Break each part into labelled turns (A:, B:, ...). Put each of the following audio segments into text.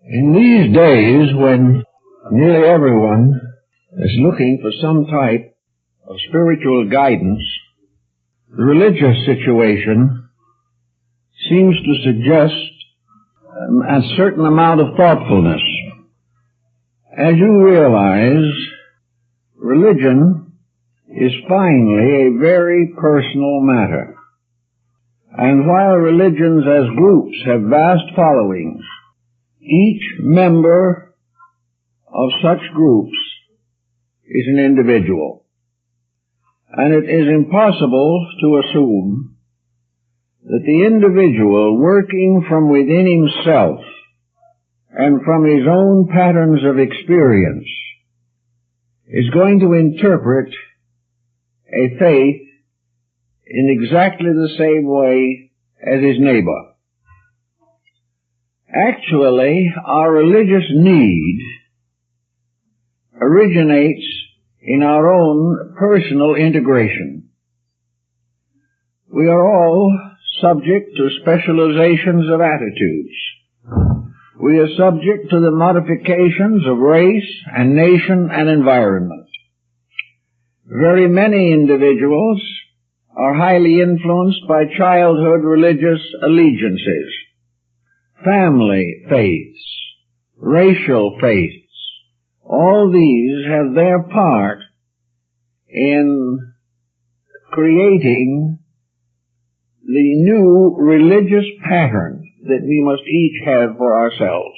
A: In these days, when nearly everyone is looking for some type of spiritual guidance, the religious situation seems to suggest a certain amount of thoughtfulness. As you realize, religion is finally a very personal matter. And while religions as groups have vast followings, each member of such groups is an individual. And it is impossible to assume that the individual, working from within himself and from his own patterns of experience, is going to interpret a faith in exactly the same way as his neighbor. Actually, our religious need originates in our own personal integration. We are all subject to specializations of attitudes. We are subject to the modifications of race and nation and environment. Very many individuals are highly influenced by childhood religious allegiances, family faiths, racial faiths. All these have their part in creating the new religious pattern that we must each have for ourselves.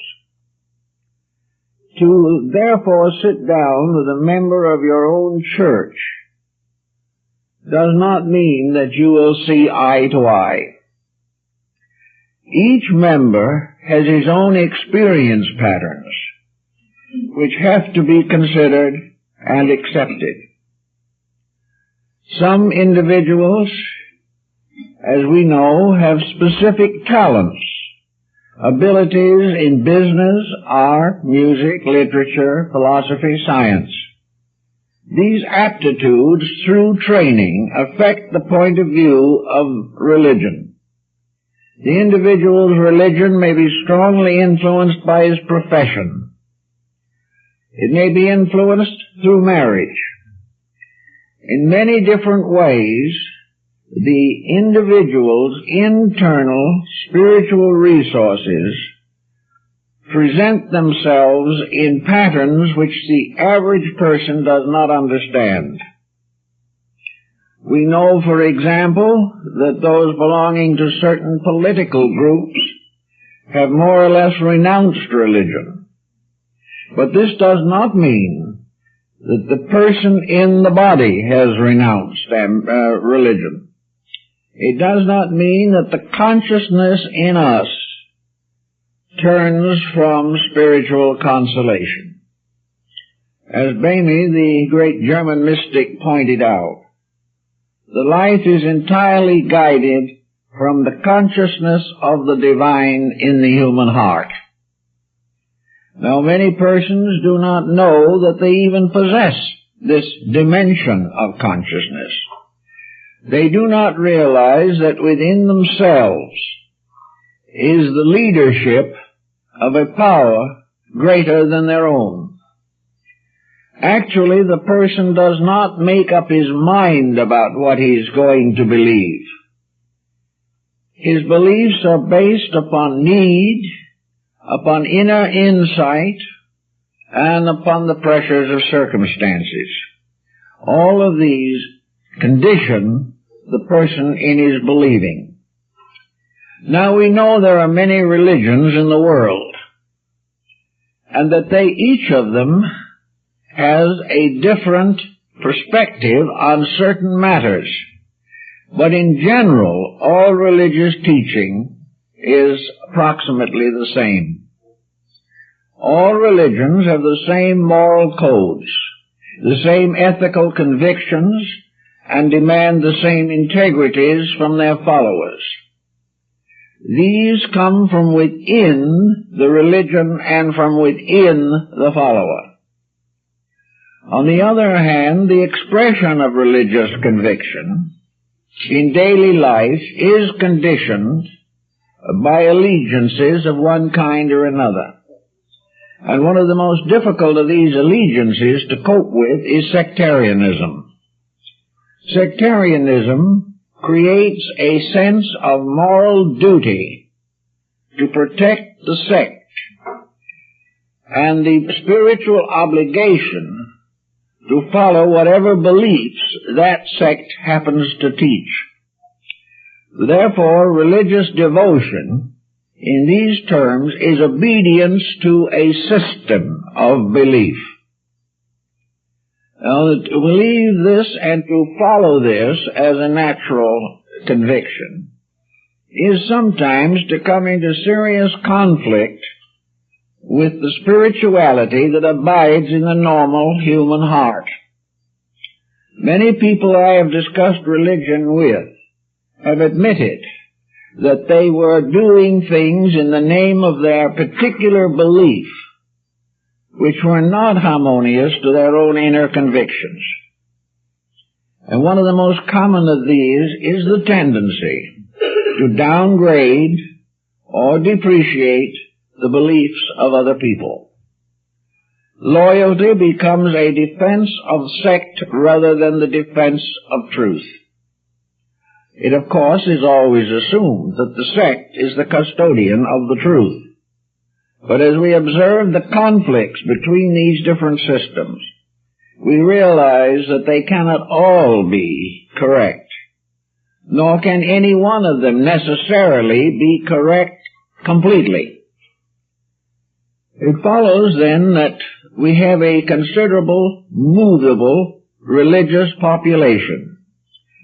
A: To therefore sit down with a member of your own church does not mean that you will see eye to eye. Each member has his own experience patterns, which have to be considered and accepted. Some individuals, as we know, have specific talents, abilities in business, art, music, literature, philosophy, science. These aptitudes, through training, affect the point of view of religion. The individual's religion may be strongly influenced by his profession. It may be influenced through marriage. In many different ways, the individual's internal spiritual resources present themselves in patterns which the average person does not understand. We know, for example, that those belonging to certain political groups have more or less renounced religion. But this does not mean that the person in the body has renounced religion. It does not mean that the consciousness in us turns from spiritual consolation. As Bamy, the great German mystic, pointed out, the life is entirely guided from the consciousness of the divine in the human heart. Now, many persons do not know that they even possess this dimension of consciousness. They do not realize that within themselves is the leadership of a power greater than their own. Actually, the person does not make up his mind about what he is going to believe. His beliefs are based upon need, upon inner insight, and upon the pressures of circumstances. All of these condition the person in his believing. Now, we know there are many religions in the world, and that each of them has a different perspective on certain matters. But in general, all religious teaching is approximately the same. All religions have the same moral codes, the same ethical convictions, and demand the same integrities from their followers. These come from within the religion and from within the follower. On the other hand, the expression of religious conviction in daily life is conditioned by allegiances of one kind or another. And one of the most difficult of these allegiances to cope with is sectarianism. Sectarianism creates a sense of moral duty to protect the sect and the spiritual obligation to follow whatever beliefs that sect happens to teach. Therefore, religious devotion in these terms is obedience to a system of belief. Now, to believe this and to follow this as a natural conviction is sometimes to come into serious conflict with the spirituality that abides in the normal human heart. Many people I have discussed religion with have admitted that they were doing things in the name of their particular belief which were not harmonious to their own inner convictions. And one of the most common of these is the tendency to downgrade or depreciate the beliefs of other people. Loyalty becomes a defense of sect rather than the defense of truth. It, of course, is always assumed that the sect is the custodian of the truth. But as we observe the conflicts between these different systems, we realize that they cannot all be correct, nor can any one of them necessarily be correct completely. It follows, then, that we have a considerable, movable religious population.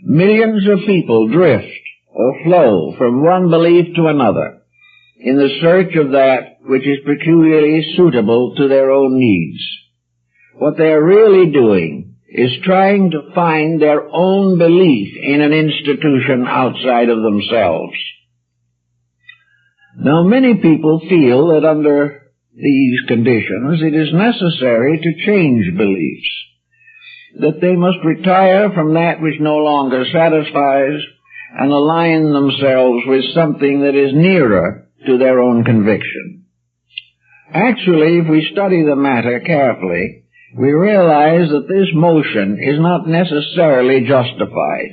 A: Millions of people drift or flow from one belief to another in the search of that which is peculiarly suitable to their own needs. What they are really doing is trying to find their own belief in an institution outside of themselves. Now, many people feel that under these conditions it is necessary to change beliefs, that they must retire from that which no longer satisfies and align themselves with something that is nearer to their own conviction. Actually, if we study the matter carefully, we realize that this motion is not necessarily justified.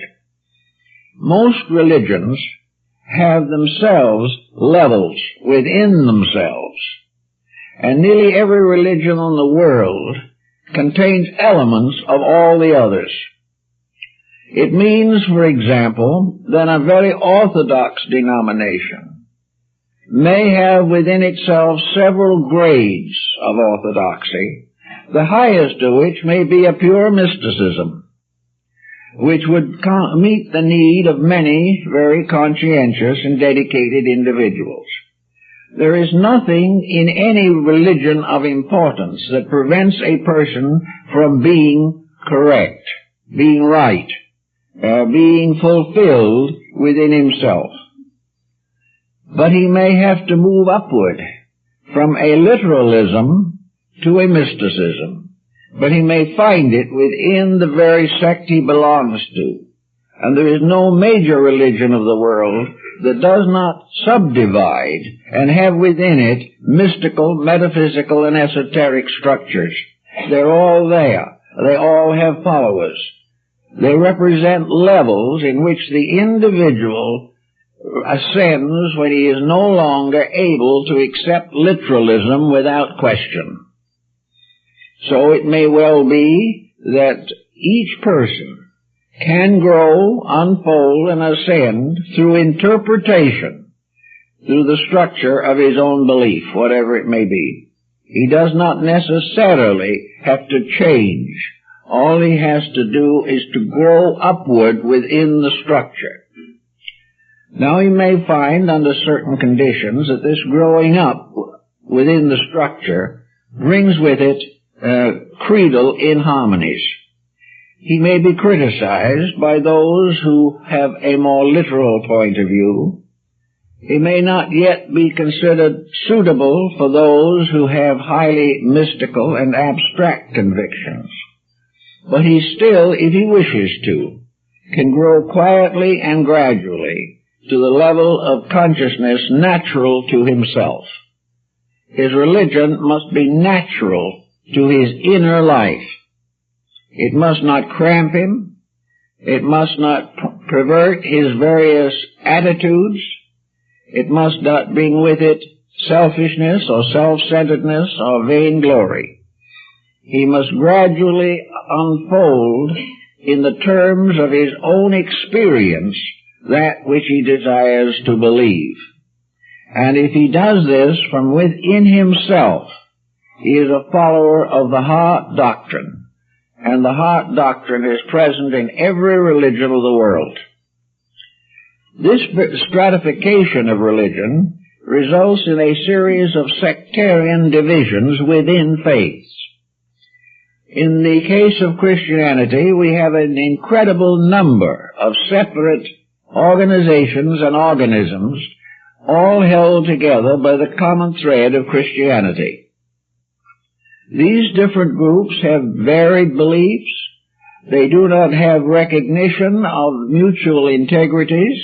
A: Most religions have themselves levels within themselves, and nearly every religion in the world contains elements of all the others. It means, for example, that a very orthodox denomination may have within itself several grades of orthodoxy, the highest of which may be a pure mysticism, which would meet the need of many very conscientious and dedicated individuals. There is nothing in any religion of importance that prevents a person from being correct, being right, being fulfilled within himself. But he may have to move upward from a literalism to a mysticism. But he may find it within the very sect he belongs to. And there is no major religion of the world that does not subdivide and have within it mystical, metaphysical, and esoteric structures. They're all there. They all have followers. They represent levels in which the individual ascends when he is no longer able to accept literalism without question. So it may well be that each person can grow, unfold, and ascend through interpretation, through the structure of his own belief, whatever it may be. He does not necessarily have to change. All he has to do is to grow upward within the structure. Now he may find under certain conditions that this growing up within the structure brings with it creedal inharmonies. He may be criticized by those who have a more literal point of view. He may not yet be considered suitable for those who have highly mystical and abstract convictions. But he still, if he wishes to, can grow quietly and gradually to the level of consciousness natural to himself. his religion must be natural to his inner life. It must not cramp him. It must not pervert his various attitudes. It must not bring with it selfishness or self-centeredness or vainglory. He must gradually unfold in the terms of his own experience that which he desires to believe. And if he does this from within himself, he is a follower of the heart doctrine. And the heart doctrine is present in every religion of the world. This stratification of religion results in a series of sectarian divisions within faiths. In the case of Christianity, we have an incredible number of separate organizations and organisms, all held together by the common thread of Christianity. These different groups have varied beliefs. They do not have recognition of mutual integrities.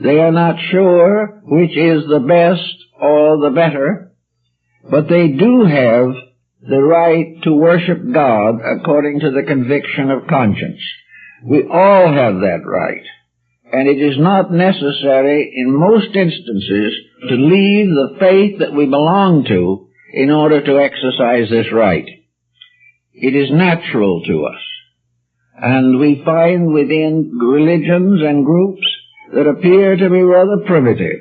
A: They are not sure which is the best or the better, but they do have the right to worship God according to the conviction of conscience. We all have that right, and it is not necessary in most instances to leave the faith that we belong to in order to exercise this right. It is natural to us, and we find within religions and groups that appear to be rather primitive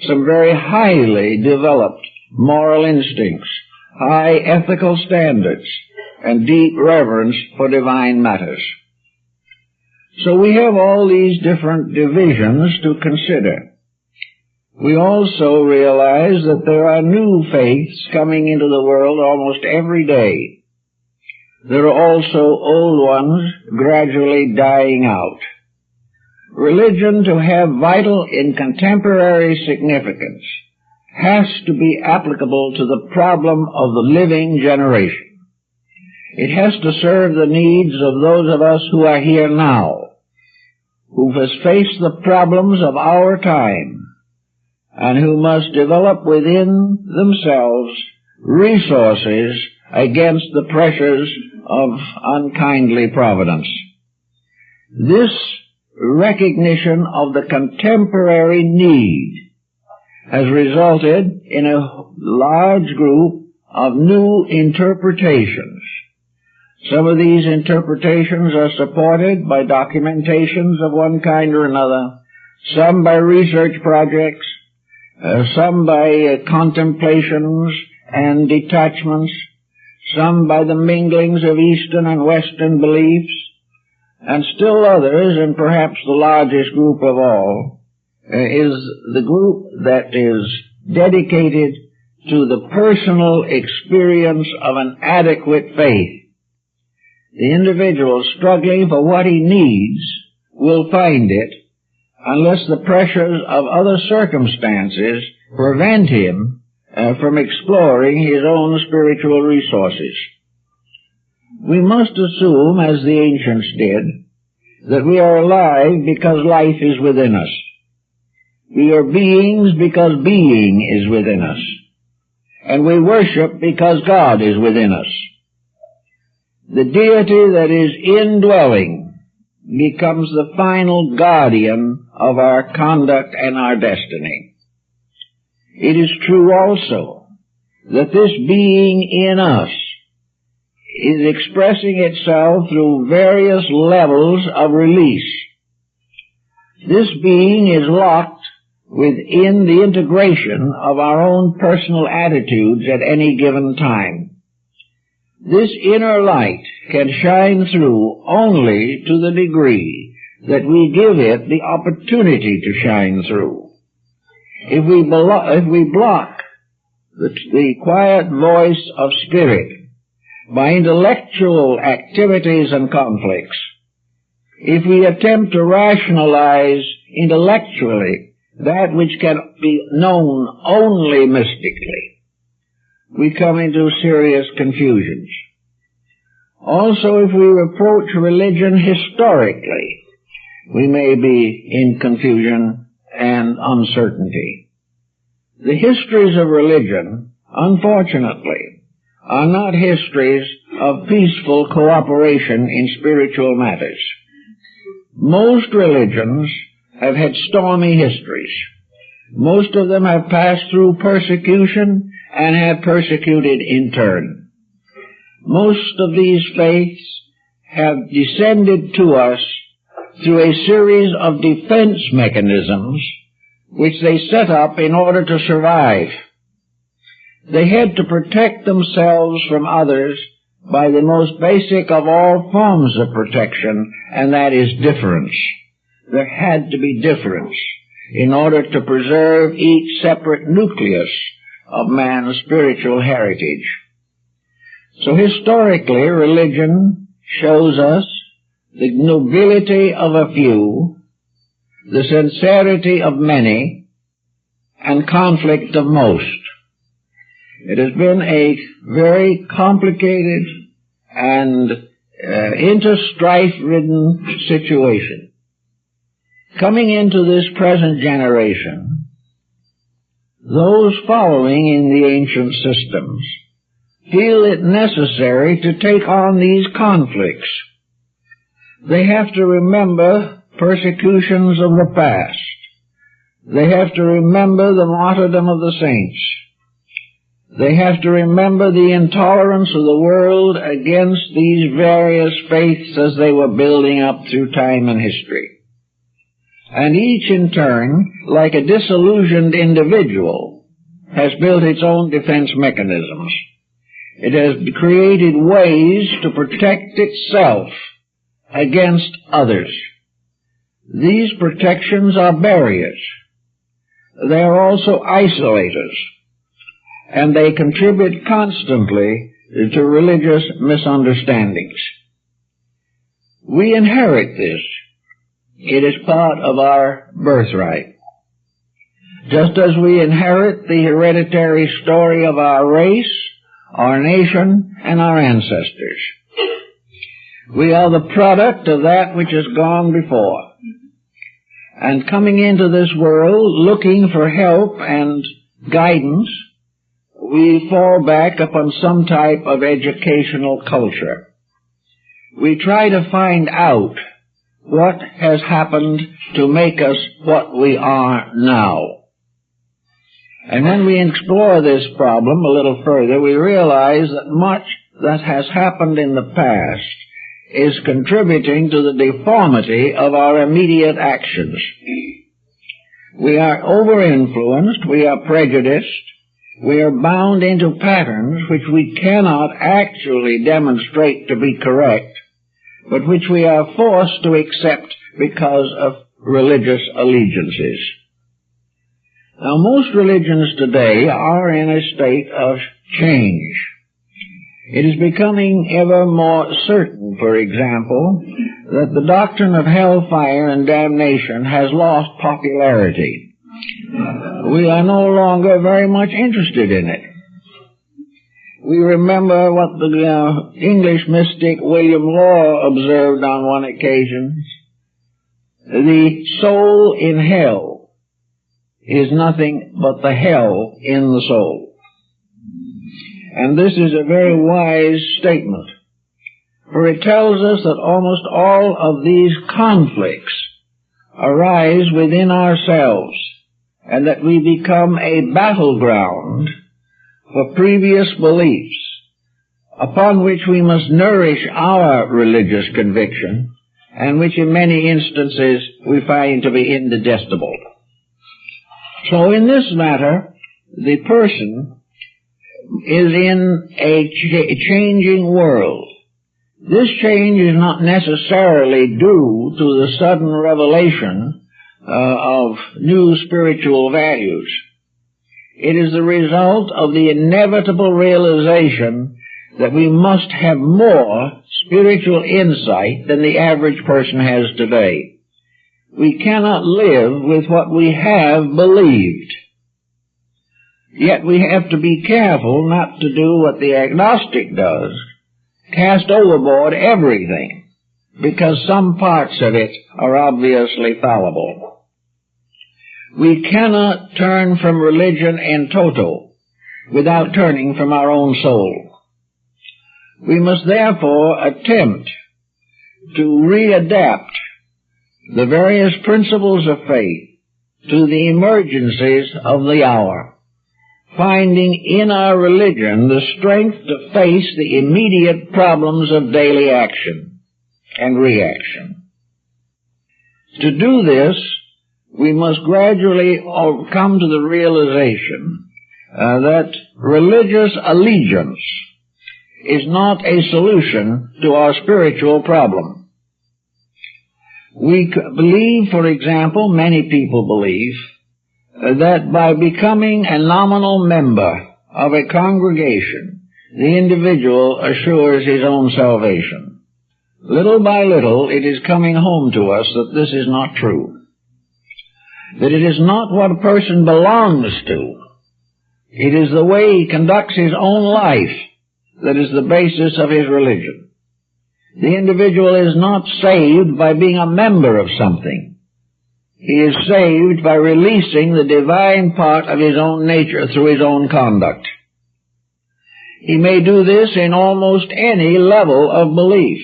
A: some very highly developed moral instincts, high ethical standards, and deep reverence for divine matters. So we have all these different divisions to consider. We also realize that there are new faiths coming into the world almost every day. There are also old ones gradually dying out. Religion, to have vital and contemporary significance, has to be applicable to the problem of the living generation. It has to serve the needs of those of us who are here now, who has faced the problems of our time, and who must develop within themselves resources against the pressures of unkindly providence. This recognition of the contemporary need has resulted in a large group of new interpretations. Some of these interpretations are supported by documentations of one kind or another, some by research projects, some by contemplations and detachments, some by the minglings of Eastern and Western beliefs, and still others, and perhaps the largest group of all, is the group that is dedicated to the personal experience of an adequate faith. The individual struggling for what he needs will find it unless the pressures of other circumstances prevent him from exploring his own spiritual resources. We must assume, as the ancients did, that we are alive because life is within us. We are beings because being is within us. And we worship because God is within us. The deity that is indwelling becomes the final guardian of our conduct and our destiny. It is true also that this being in us is expressing itself through various levels of release. This being is locked within the integration of our own personal attitudes at any given time. This inner light can shine through only to the degree that we give it the opportunity to shine through. If we block the quiet voice of spirit by intellectual activities and conflicts, if we attempt to rationalize intellectually that which can be known only mystically, we come into serious confusions. Also, if we approach religion historically, we may be in confusion and uncertainty. The histories of religion unfortunately, are not histories of peaceful cooperation in spiritual matters. Most religions have had stormy histories. Most of them have passed through persecution and have persecuted in turn. Most of these faiths have descended to us through a series of defense mechanisms which they set up in order to survive. They had to protect themselves from others by the most basic of all forms of protection, and that is difference. There had to be difference in order to preserve each separate nucleus of man's spiritual heritage. So historically, religion shows us the nobility of a few, the sincerity of many, and conflict of most. It has been a very complicated and inter-strife-ridden situation. Coming into this present generation, those following in the ancient systems feel it necessary to take on these conflicts. They have to remember persecutions of the past. They have to remember the martyrdom of the saints. They have to remember the intolerance of the world against these various faiths as they were building up through time and history. And each in turn, like a disillusioned individual, has built its own defense mechanisms. It has created ways to protect itself against others. These protections are barriers. They are also isolators, and they contribute constantly to religious misunderstandings. We inherit this. It is part of our birthright. Just as we inherit the hereditary story of our race, our nation, and our ancestors. We are the product of that which has gone before. And coming into this world, looking for help and guidance, we fall back upon some type of educational culture. We try to find out what has happened to make us what we are now. And when we explore this problem a little further, we realize that much that has happened in the past is contributing to the deformity of our immediate actions. We are over-influenced, we are prejudiced, we are bound into patterns which we cannot actually demonstrate to be correct, but which we are forced to accept because of religious allegiances. Now, most religions today are in a state of change. It is becoming ever more certain, for example, that the doctrine of hellfire and damnation has lost popularity. We are no longer very much interested in it. We remember what the English mystic William Law observed on one occasion. The soul in hell is nothing but the hell in the soul. And this is a very wise statement, for it tells us that almost all of these conflicts arise within ourselves, and that we become a battleground for previous beliefs upon which we must nourish our religious conviction, and which in many instances we find to be indigestible. So in this matter, the person is in a changing world. This change is not necessarily due to the sudden revelation of new spiritual values. It is the result of the inevitable realization that we must have more spiritual insight than the average person has today. We cannot live with what we have believed. Yet we have to be careful not to do what the agnostic does, cast overboard everything, because some parts of it are obviously fallible. We cannot turn from religion in toto, without turning from our own soul. We must therefore attempt to readapt the various principles of faith to the emergencies of the hour, finding in our religion the strength to face the immediate problems of daily action and reaction. To do this, we must gradually come to the realization that religious allegiance is not a solution to our spiritual problem. We believe, for example, many people believe, that by becoming a nominal member of a congregation, the individual assures his own salvation. Little by little, it is coming home to us that this is not true. That it is not what a person belongs to. It is the way he conducts his own life that is the basis of his religion. The individual is not saved by being a member of something. He is saved by releasing the divine part of his own nature through his own conduct. He may do this in almost any level of belief.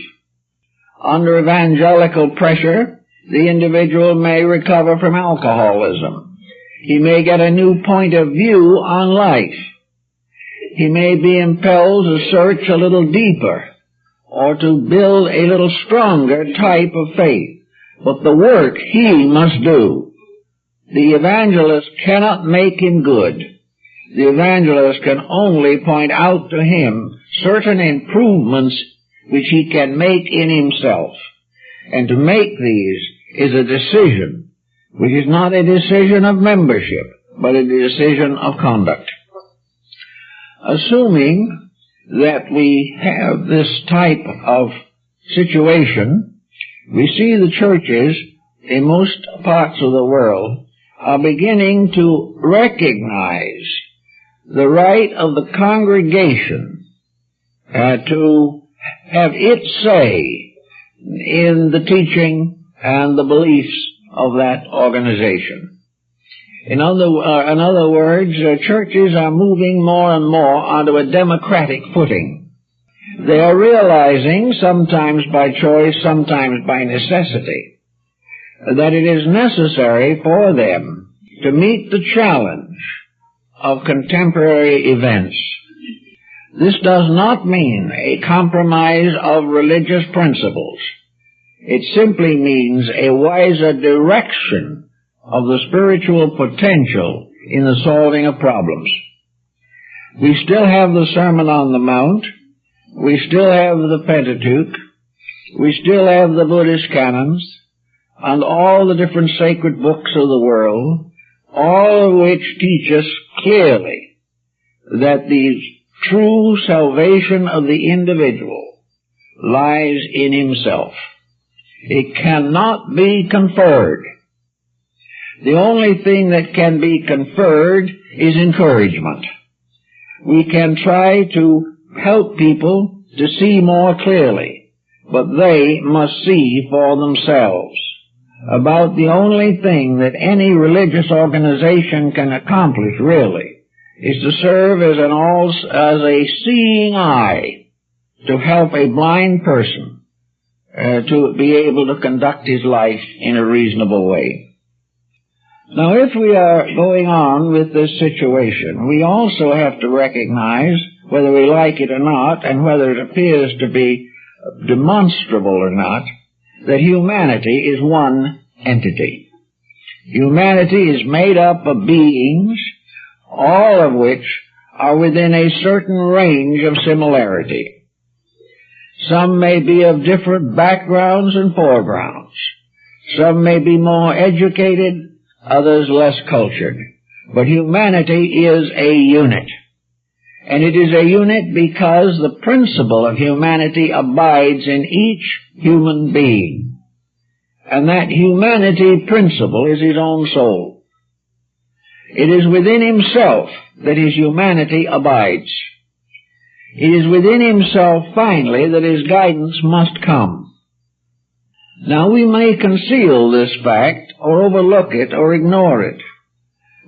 A: Under evangelical pressure, the individual may recover from alcoholism. He may get a new point of view on life. He may be impelled to search a little deeper or to build a little stronger type of faith. But the work he must do. The evangelist cannot make him good. The evangelist can only point out to him certain improvements which he can make in himself. And to make these is a decision, which is not a decision of membership, but a decision of conduct. Assuming that we have this type of situation, we see the churches in most parts of the world are beginning to recognize the right of the congregation to have its say in the teaching and the beliefs of that organization. In other words, churches are moving more and more onto a democratic footing. They are realizing, sometimes by choice, sometimes by necessity, that it is necessary for them to meet the challenge of contemporary events. This does not mean a compromise of religious principles. It simply means a wiser direction of the spiritual potential in the solving of problems. We still have the Sermon on the Mount. We still have the Pentateuch. We still have the Buddhist canons and all the different sacred books of the world, all of which teach us clearly that the true salvation of the individual lies in himself. It cannot be conferred. The only thing that can be conferred is encouragement. We can try to help people to see more clearly, but they must see for themselves. About the only thing that any religious organization can accomplish, really, is to serve as a seeing eye to help a blind person to be able to conduct his life in a reasonable way. Now, if we are going on with this situation, we also have to recognize, whether we like it or not, and whether it appears to be demonstrable or not, that humanity is one entity. Humanity is made up of beings, all of which are within a certain range of similarity. Some may be of different backgrounds and foregrounds. Some may be more educated, others less cultured. But humanity is a unit. And it is a unit because the principle of humanity abides in each human being. And that humanity principle is his own soul. It is within himself that his humanity abides. It is within himself, finally, that his guidance must come. Now, we may conceal this fact, or overlook it, or ignore it.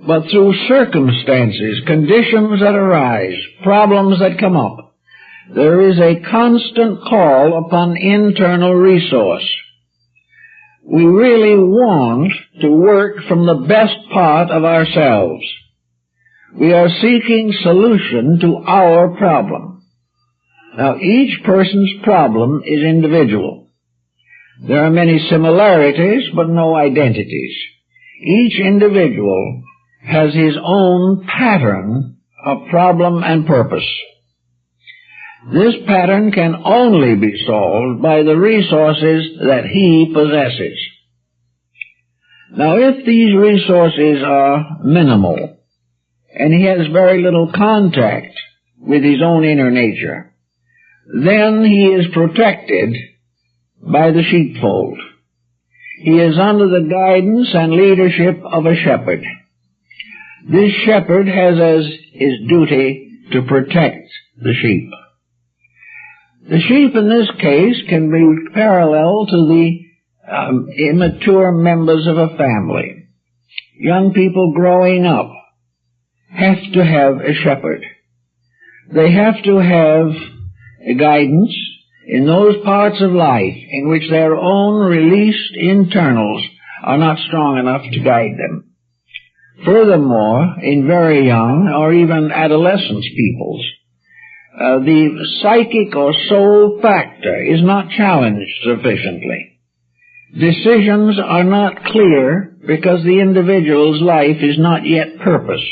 A: but through circumstances, conditions that arise, problems that come up, there is a constant call upon internal resource. We really want to work from the best part of ourselves. We are seeking solution to our problem. Now, each person's problem is individual. There are many similarities, but no identities. Each individual has his own pattern of problem and purpose. This pattern can only be solved by the resources that he possesses. Now, if these resources are minimal, and he has very little contact with his own inner nature, then he is protected by the sheepfold. He is under the guidance and leadership of a shepherd. This shepherd has as his duty to protect the sheep. The sheep in this case can be parallel to the immature members of a family. Young people growing up have to have a shepherd. They have to have a guidance in those parts of life in which their own released internals are not strong enough to guide them. Furthermore, in very young or even adolescent peoples, the psychic or soul factor is not challenged sufficiently. Decisions are not clear because the individual's life is not yet purposed.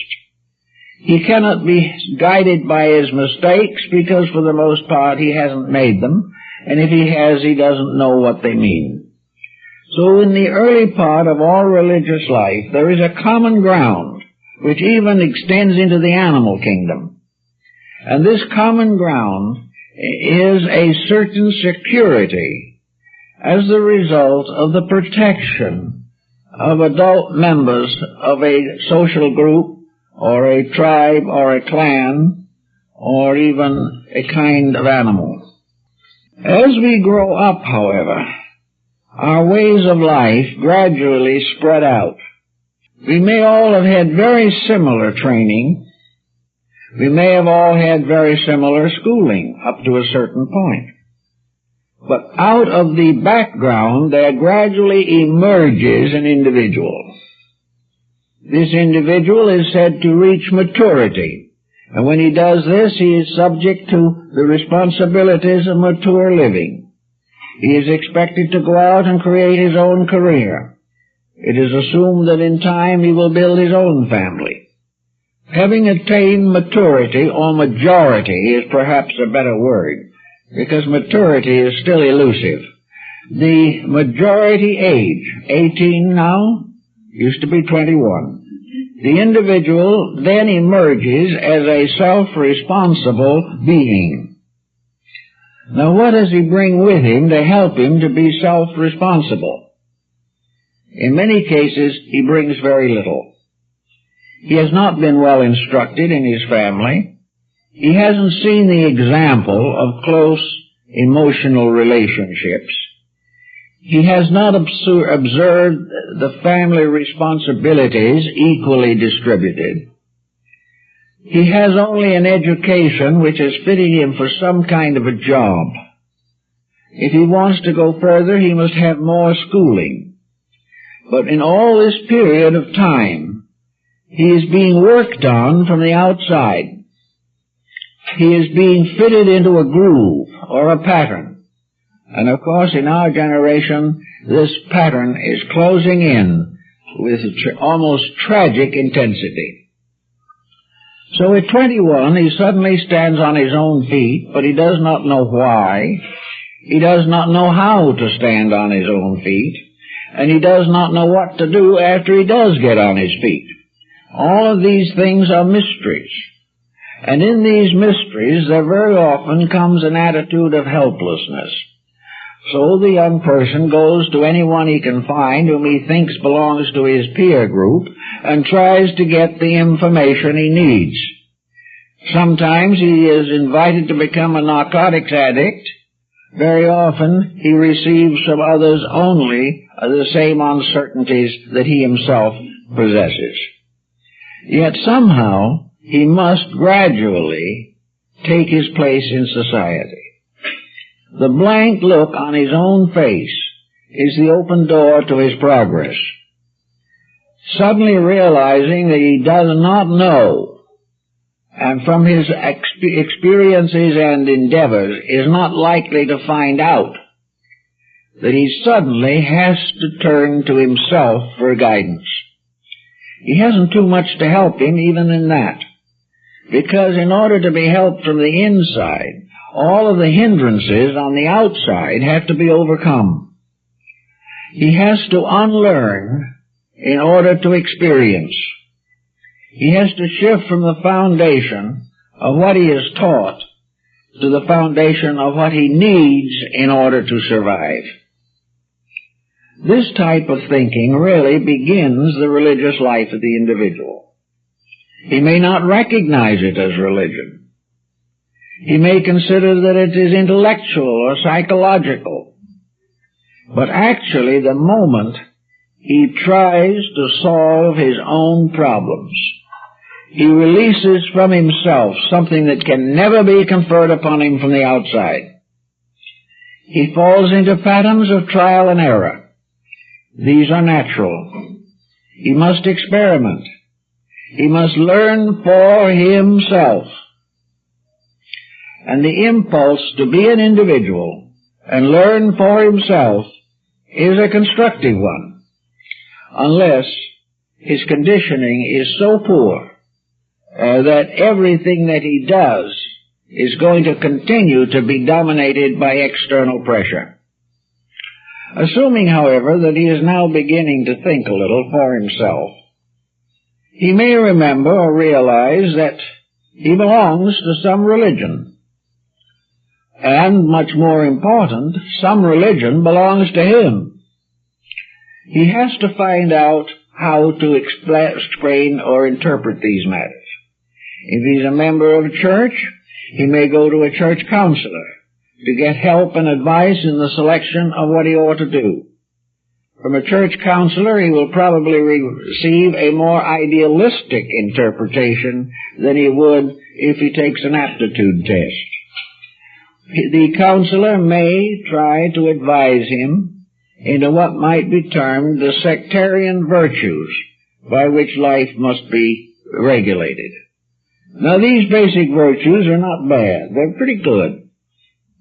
A: He cannot be guided by his mistakes because for the most part he hasn't made them, and if he has, he doesn't know what they mean. So in the early part of all religious life, there is a common ground which even extends into the animal kingdom. And this common ground is a certain security as the result of the protection of adult members of a social group or a tribe or a clan or even a kind of animal. As we grow up, however, our ways of life gradually spread out. We may all have had very similar training. We may have all had very similar schooling up to a certain point. But out of the background, there gradually emerges an individual. This individual is said to reach maturity. And when he does this, he is subject to the responsibilities of mature living. He is expected to go out and create his own career. It is assumed that in time he will build his own family. Having attained maturity, or majority is perhaps a better word, because maturity is still elusive. The majority age, 18 now, used to be 21. The individual then emerges as a self-responsible being. Now, what does he bring with him to help him to be self-responsible? In many cases, he brings very little. He has not been well instructed in his family. He hasn't seen the example of close emotional relationships. He has not observed the family responsibilities equally distributed. He has only an education which is fitting him for some kind of a job. If he wants to go further, he must have more schooling. But in all this period of time, he is being worked on from the outside. He is being fitted into a groove or a pattern. And of course, in our generation, this pattern is closing in with almost tragic intensity. So at 21, he suddenly stands on his own feet, but he does not know why. He does not know how to stand on his own feet, and he does not know what to do after he does get on his feet. All of these things are mysteries. And in these mysteries, there very often comes an attitude of helplessness. So the young person goes to anyone he can find whom he thinks belongs to his peer group and tries to get the information he needs. Sometimes he is invited to become a narcotics addict. Very often he receives from others only the same uncertainties that he himself possesses. Yet somehow he must gradually take his place in society. The blank look on his own face is the open door to his progress. Suddenly realizing that he does not know, and from his experiences and endeavors is not likely to find out, that he suddenly has to turn to himself for guidance. He hasn't too much to help him even in that, because in order to be helped from the inside, all of the hindrances on the outside have to be overcome. He has to unlearn in order to experience. He has to shift from the foundation of what he is taught to the foundation of what he needs in order to survive. This type of thinking really begins the religious life of the individual. He may not recognize it as religion. He may consider that it is intellectual or psychological. But actually, the moment he tries to solve his own problems, he releases from himself something that can never be conferred upon him from the outside. He falls into patterns of trial and error. These are natural. He must experiment. He must learn for himself. And the impulse to be an individual and learn for himself is a constructive one, unless his conditioning is so poor that everything that he does is going to continue to be dominated by external pressure. Assuming, however, that he is now beginning to think a little for himself, he may remember or realize that he belongs to some religion. And, much more important, some religion belongs to him. He has to find out how to explain or interpret these matters. If he's a member of a church, he may go to a church counselor to get help and advice in the selection of what he ought to do. From a church counselor, he will probably receive a more idealistic interpretation than he would if he takes an aptitude test. The counselor may try to advise him into what might be termed the sectarian virtues by which life must be regulated. Now, these basic virtues are not bad. They're pretty good.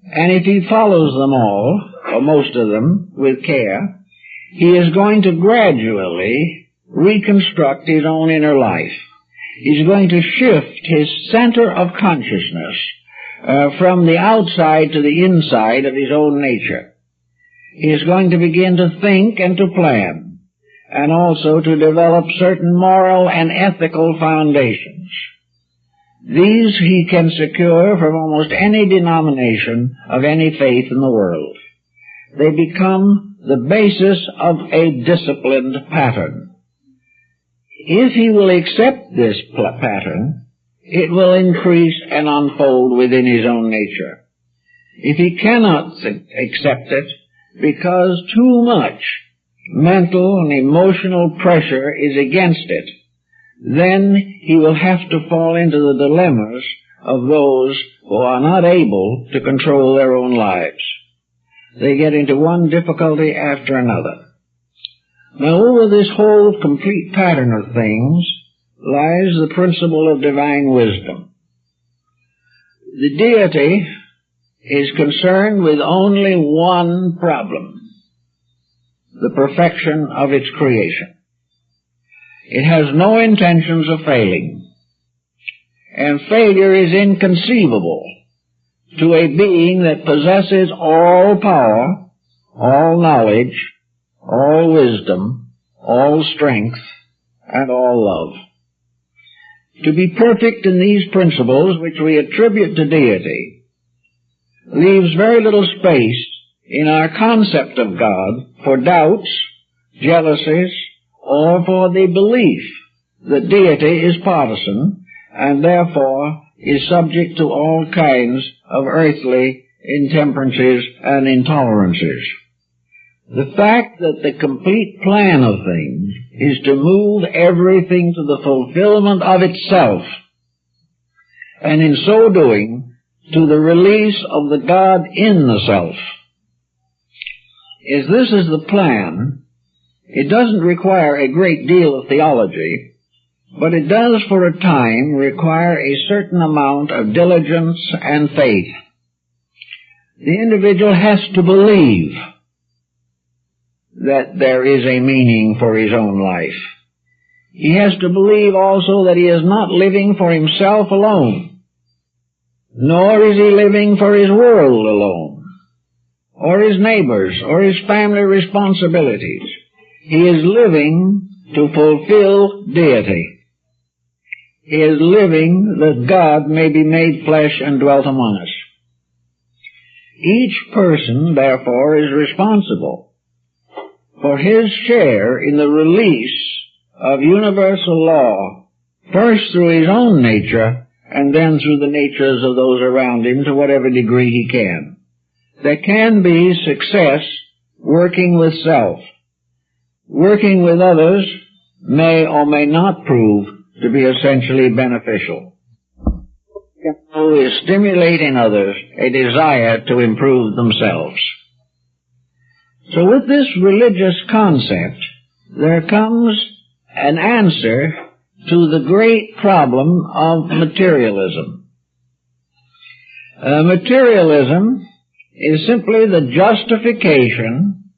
A: And if he follows them all, or most of them, with care, he is going to gradually reconstruct his own inner life. He's going to shift his center of consciousness from the outside to the inside of his own nature. He is going to begin to think and to plan, and also to develop certain moral and ethical foundations. These he can secure from almost any denomination of any faith in the world. They become the basis of a disciplined pattern. If he will accept this pattern, it will increase and unfold within his own nature. If he cannot accept it because too much mental and emotional pressure is against it, then he will have to fall into the dilemmas of those who are not able to control their own lives. They get into one difficulty after another. Now, over this whole complete pattern of things lies the principle of divine wisdom. The deity is concerned with only one problem: the perfection of its creation. It has no intentions of failing, and failure is inconceivable to a being that possesses all power, all knowledge, all wisdom, all strength, and all love. To be perfect in these principles which we attribute to deity leaves very little space in our concept of God for doubts, jealousies, or for the belief that deity is partisan and therefore is subject to all kinds of earthly intemperances and intolerances. The fact that the complete plan of things is to move everything to the fulfillment of itself, and in so doing, to the release of the God in the self. As this is the plan, it doesn't require a great deal of theology, but it does for a time require a certain amount of diligence and faith. The individual has to believe that there is a meaning for his own life. He has to believe also that he is not living for himself alone, nor is he living for his world alone, or his neighbors, or his family responsibilities. He is living to fulfill deity. He is living that God may be made flesh and dwelt among us. Each person, therefore, is responsible for his share in the release of universal law, first through his own nature, and then through the natures of those around him to whatever degree he can. There can be success working with self. Working with others may or may not prove to be essentially beneficial. It is stimulate in others a desire to improve themselves. So with this religious concept, there comes an answer to the great problem of materialism. Materialism is simply the justification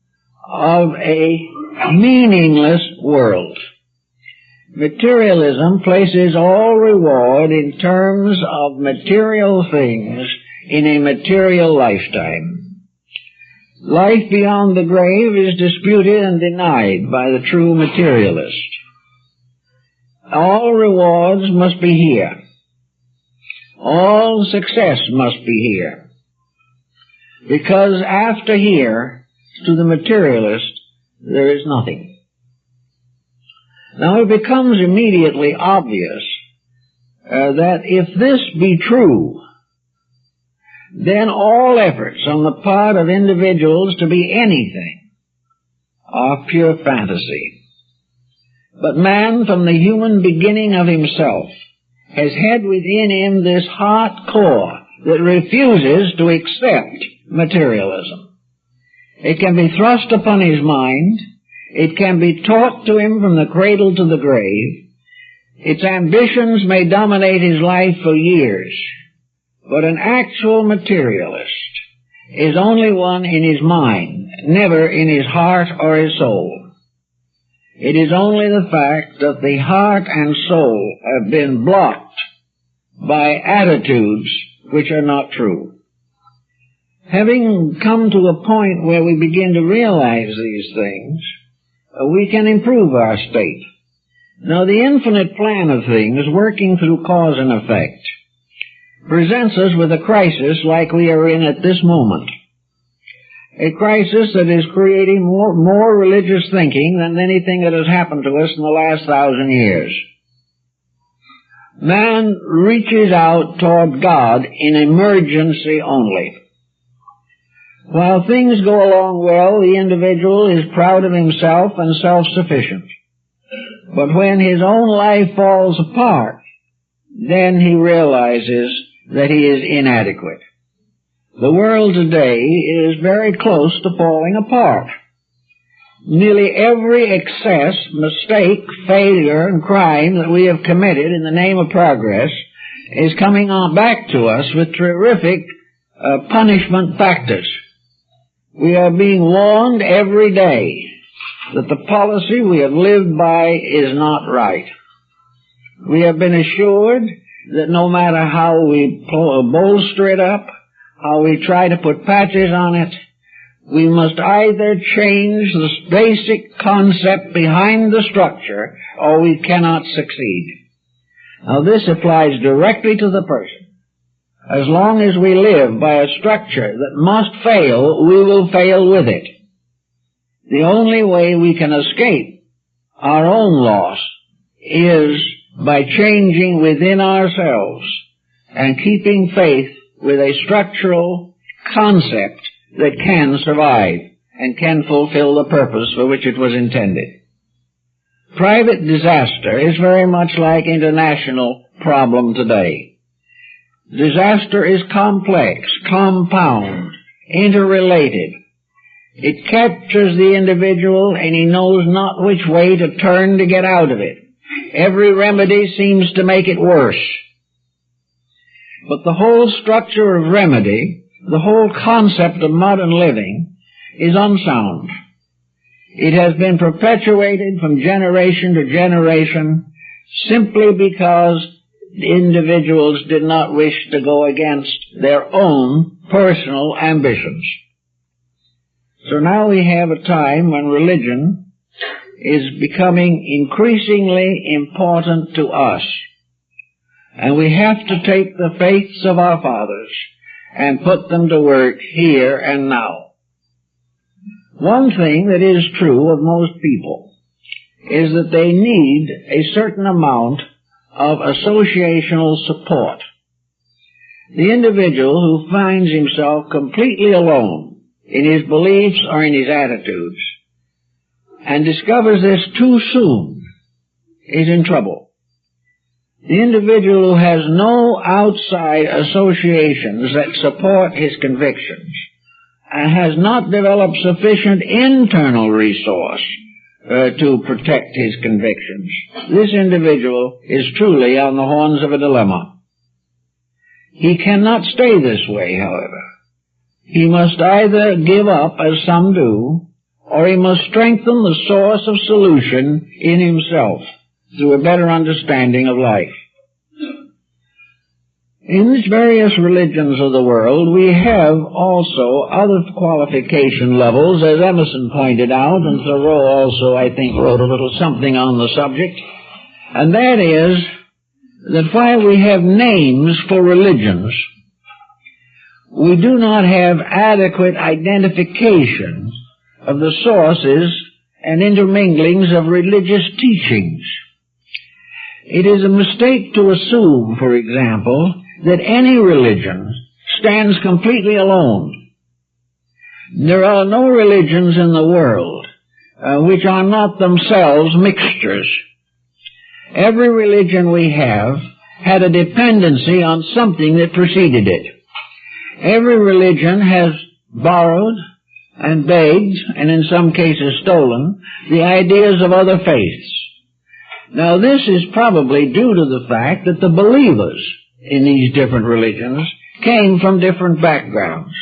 A: of a meaningless world. Materialism places all reward in terms of material things in a material lifetime. Life beyond the grave is disputed and denied by the true materialist. All rewards must be here. All success must be here. Because after here, to the materialist, there is nothing. Now it becomes immediately obvious that if this be true, then all efforts on the part of individuals to be anything are pure fantasy. But man, from the human beginning of himself, has had within him this heart core that refuses to accept materialism. It can be thrust upon his mind. It can be taught to him from the cradle to the grave. Its ambitions may dominate his life for years. But an actual materialist is only one in his mind, never in his heart or his soul. It is only the fact that the heart and soul have been blocked by attitudes which are not true. Having come to a point where we begin to realize these things, we can improve our state. Now, the infinite plan of things, working through cause and effect, presents us with a crisis like we are in at this moment. A crisis that is creating more religious thinking than anything that has happened to us in the last 1,000 years. Man reaches out toward God in emergency only. While things go along well, the individual is proud of himself and self-sufficient. But when his own life falls apart, then he realizes that he is inadequate. The world today is very close to falling apart. Nearly every excess, mistake, failure, and crime that we have committed in the name of progress is coming on back to us with terrific punishment factors. We are being warned every day that the policy we have lived by is not right. We have been assured that no matter how we bolster it up, how we try to put patches on it, we must either change the basic concept behind the structure or we cannot succeed. Now this applies directly to the person. As long as we live by a structure that must fail, we will fail with it. The only way we can escape our own loss is by changing within ourselves and keeping faith with a structural concept that can survive and can fulfill the purpose for which it was intended. private disaster is very much like international problem today. Disaster is complex, compound, interrelated. It captures the individual and he knows not which way to turn to get out of it. Every remedy seems to make it worse. But the whole structure of remedy, the whole concept of modern living, is unsound. It has been perpetuated from generation to generation simply because individuals did not wish to go against their own personal ambitions. So now we have a time when religion is becoming increasingly important to us. And we have to take the faiths of our fathers and put them to work here and now. One thing that is true of most people is that they need a certain amount of associational support. The individual who finds himself completely alone in his beliefs or in his attitudes and discovers this too soon is in trouble. The individual who has no outside associations that support his convictions and has not developed sufficient internal resource to protect his convictions, this individual is truly on the horns of a dilemma. He cannot stay this way, however. He must either give up, as some do, or he must strengthen the source of solution in himself through a better understanding of life. In these various religions of the world, we have also other qualification levels, as Emerson pointed out, and Thoreau also, I think, wrote a little something on the subject, and that is that while we have names for religions, we do not have adequate identification of the sources and interminglings of religious teachings. It is a mistake to assume, for example, that any religion stands completely alone. There are no religions in the world which are not themselves mixtures. Every religion we have had a dependency on something that preceded it. Every religion has borrowed and begged, and in some cases stolen, the ideas of other faiths. Now this is probably due to the fact that the believers in these different religions came from different backgrounds.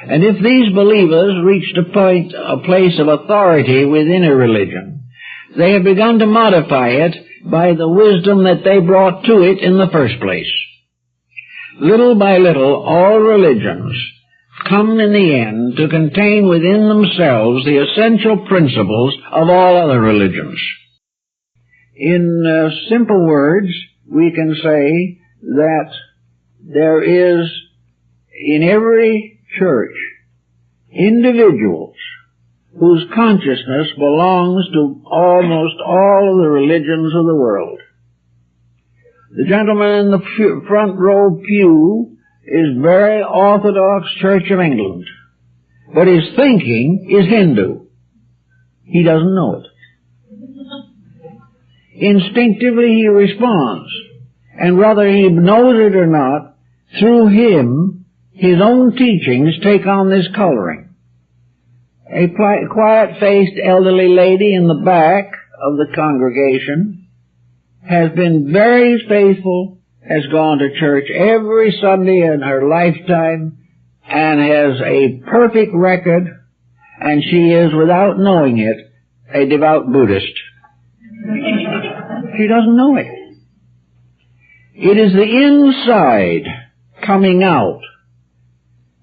A: And if these believers reached a place of authority within a religion, they have begun to modify it by the wisdom that they brought to it in the first place. Little by little, all religions come in the end to contain within themselves the essential principles of all other religions. In simple words, we can say that there is in every church individuals whose consciousness belongs to almost all of the religions of the world. The gentleman in the front row pew is very Orthodox Church of England, but his thinking is Hindu. He doesn't know it. Instinctively he responds, and whether he knows it or not, through him, his own teachings take on this coloring. A quiet-faced elderly lady in the back of the congregation has been very faithful, has gone to church every Sunday in her lifetime, and has a perfect record, and she is, without knowing it, a devout Buddhist. She doesn't know it. It is the inside coming out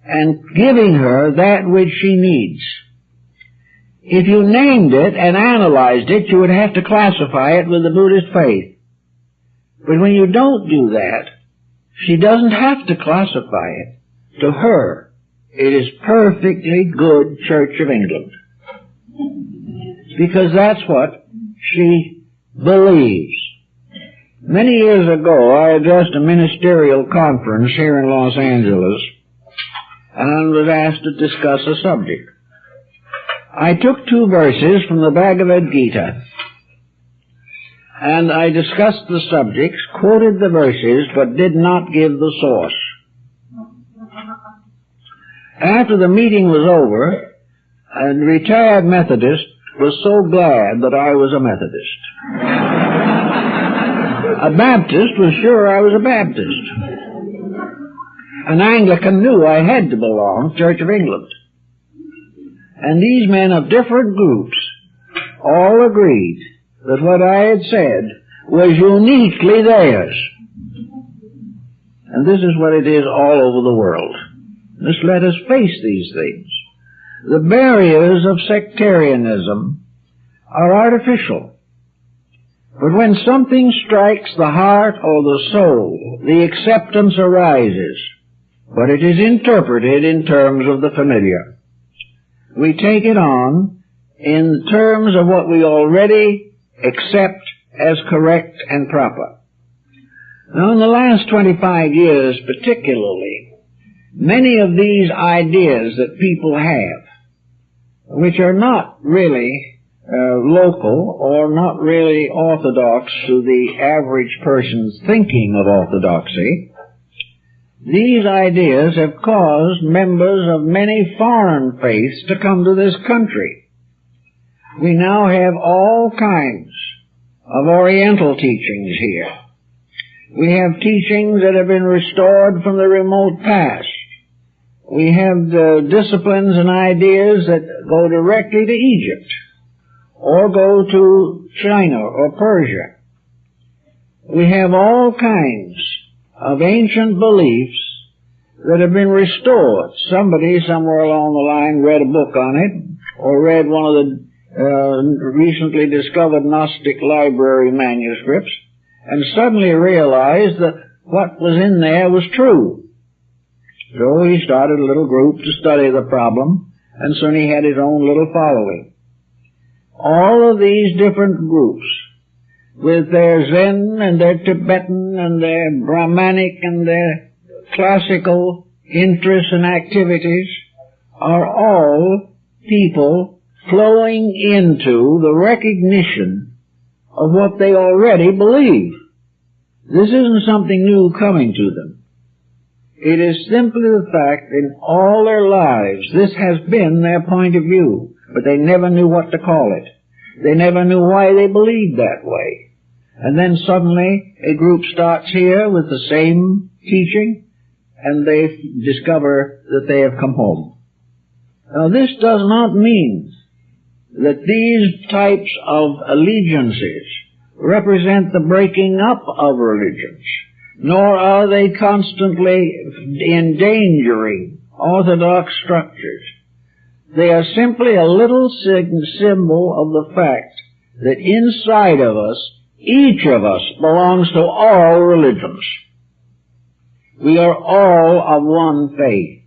A: and giving her that which she needs. If you named it and analyzed it, you would have to classify it with the Buddhist faith. But when you don't do that, she doesn't have to classify it. To her, it is perfectly good Church of England. Because that's what she believes. Many years ago, I addressed a ministerial conference here in Los Angeles and was asked to discuss a subject. I took 2 verses from the Bhagavad Gita, and I discussed the subjects, quoted the verses, but did not give the source. After the meeting was over, a retired Methodist was so glad that I was a Methodist. A Baptist was sure I was a Baptist. An Anglican knew I had to belong to Church of England. And these men of different groups all agreed that what I had said was uniquely theirs. And this is what it is all over the world. Just let us face these things. The barriers of sectarianism are artificial. But when something strikes the heart or the soul, the acceptance arises. But it is interpreted in terms of the familiar. We take it on in terms of what we already accept as correct and proper. Now, in the last 25 years particularly, many of these ideas that people have, which are not really local or not really orthodox to the average person's thinking of orthodoxy, these ideas have caused members of many foreign faiths to come to this country. We now have all kinds of Oriental teachings here. We have teachings that have been restored from the remote past. We have the disciplines and ideas that go directly to Egypt, or go to China or Persia. We have all kinds of ancient beliefs that have been restored. Somebody somewhere along the line read a book on it, or read one of the recently discovered Gnostic library manuscripts, and suddenly realized that what was in there was true. So he started a little group to study the problem, and soon he had his own little following. All of these different groups, with their Zen and their Tibetan and their Brahmanic and their classical interests and activities, are all people flowing into the recognition of what they already believe. This isn't something new coming to them. It is simply the fact in all their lives this has been their point of view, but they never knew what to call it. They never knew why they believed that way. And then suddenly a group starts here with the same teaching, and they discover that they have come home. Now, this does not mean that these types of allegiances represent the breaking up of religions, nor are they constantly endangering orthodox structures. They are simply a little symbol of the fact that inside of us, each of us belongs to all religions. We are all of one faith,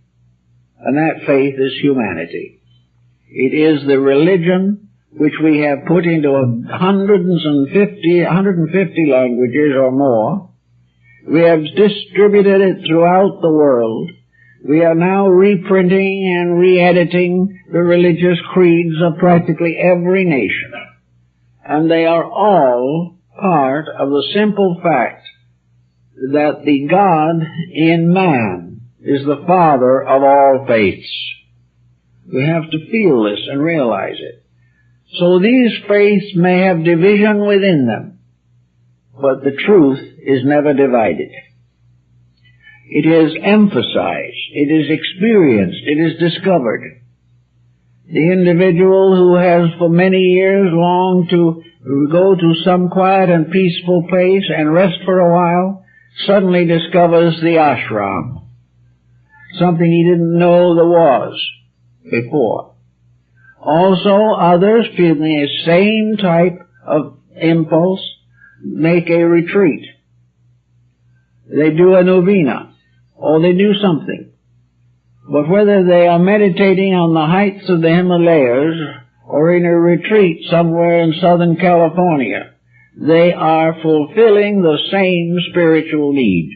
A: and that faith is humanity. It is the religion which we have put into 150 languages or more. We have distributed it throughout the world. We are now reprinting and re-editing the religious creeds of practically every nation. And they are all part of the simple fact that the God in man is the Father of all faiths. We have to feel this and realize it. So these faiths may have division within them, but the truth is never divided. It is emphasized, it is experienced, it is discovered. The individual who has for many years longed to go to some quiet and peaceful place and rest for a while suddenly discovers the ashram, something he didn't know there was before. Also, others, feeling the same type of impulse, make a retreat. They do a novena, or they do something. But whether they are meditating on the heights of the Himalayas or in a retreat somewhere in Southern California, they are fulfilling the same spiritual need,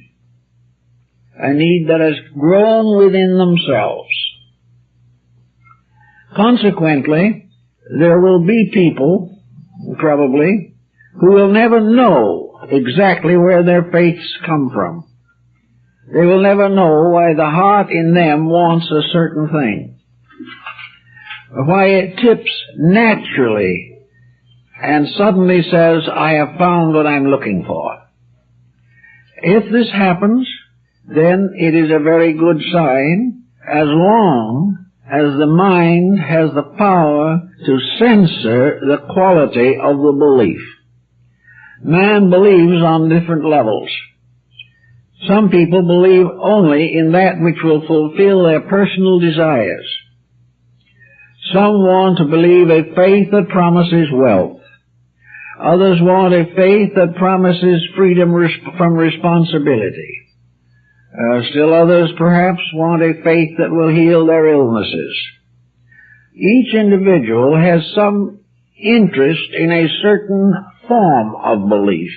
A: a need that has grown within themselves. Consequently, there will be people, probably, who will never know exactly where their faiths come from. They will never know why the heart in them wants a certain thing, why it tips naturally and suddenly says, I have found what I'm looking for. If this happens, then it is a very good sign, as long as the mind has the power to censor the quality of the belief. Man believes on different levels. Some people believe only in that which will fulfill their personal desires. Some want to believe a faith that promises wealth. Others want a faith that promises freedom from responsibility. Still others perhaps want a faith that will heal their illnesses. Each individual has some interest in a certain form of belief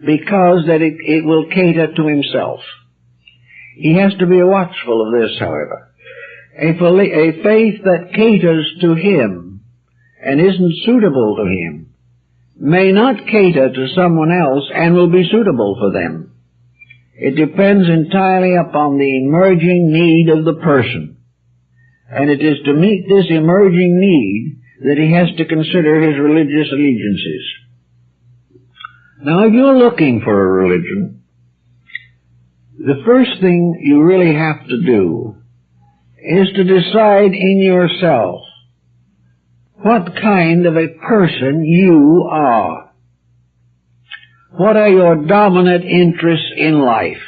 A: because that it will cater to himself. He has to be watchful of this, however. A faith that caters to him and isn't suitable to him may not cater to someone else and will be suitable for them. It depends entirely upon the emerging need of the person. And it is to meet this emerging need that he has to consider his religious allegiances. Now, if you're looking for a religion, the first thing you really have to do is to decide in yourself what kind of a person you are. What are your dominant interests in life?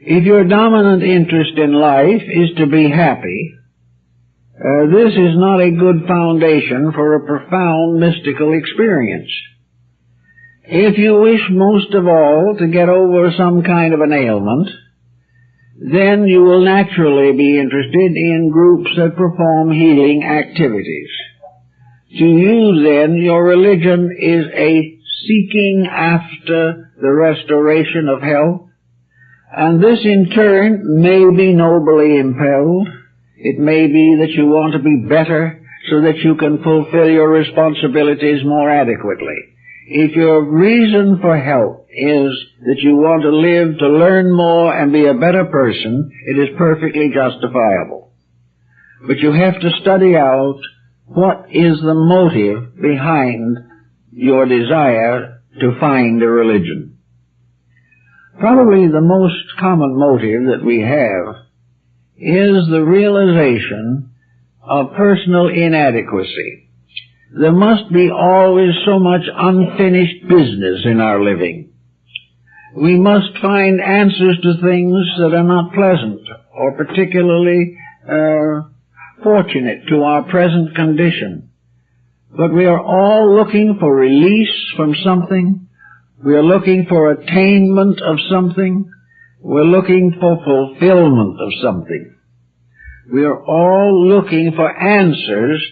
A: If your dominant interest in life is to be happy, this is not a good foundation for a profound mystical experience. If you wish most of all to get over some kind of an ailment, then you will naturally be interested in groups that perform healing activities. To you, then, your religion is a seeking after the restoration of health, and this in turn may be nobly impelled. It may be that you want to be better so that you can fulfill your responsibilities more adequately. If your reason for health is that you want to live to learn more and be a better person, it is perfectly justifiable. But you have to study out what is the motive behind your desire to find a religion. Probably the most common motive that we have is the realization of personal inadequacy. There must be always so much unfinished business in our living. We must find answers to things that are not pleasant or particularly fortunate to our present condition. But we are all looking for release from something. We are looking for attainment of something. We're looking for fulfillment of something. We are all looking for answers,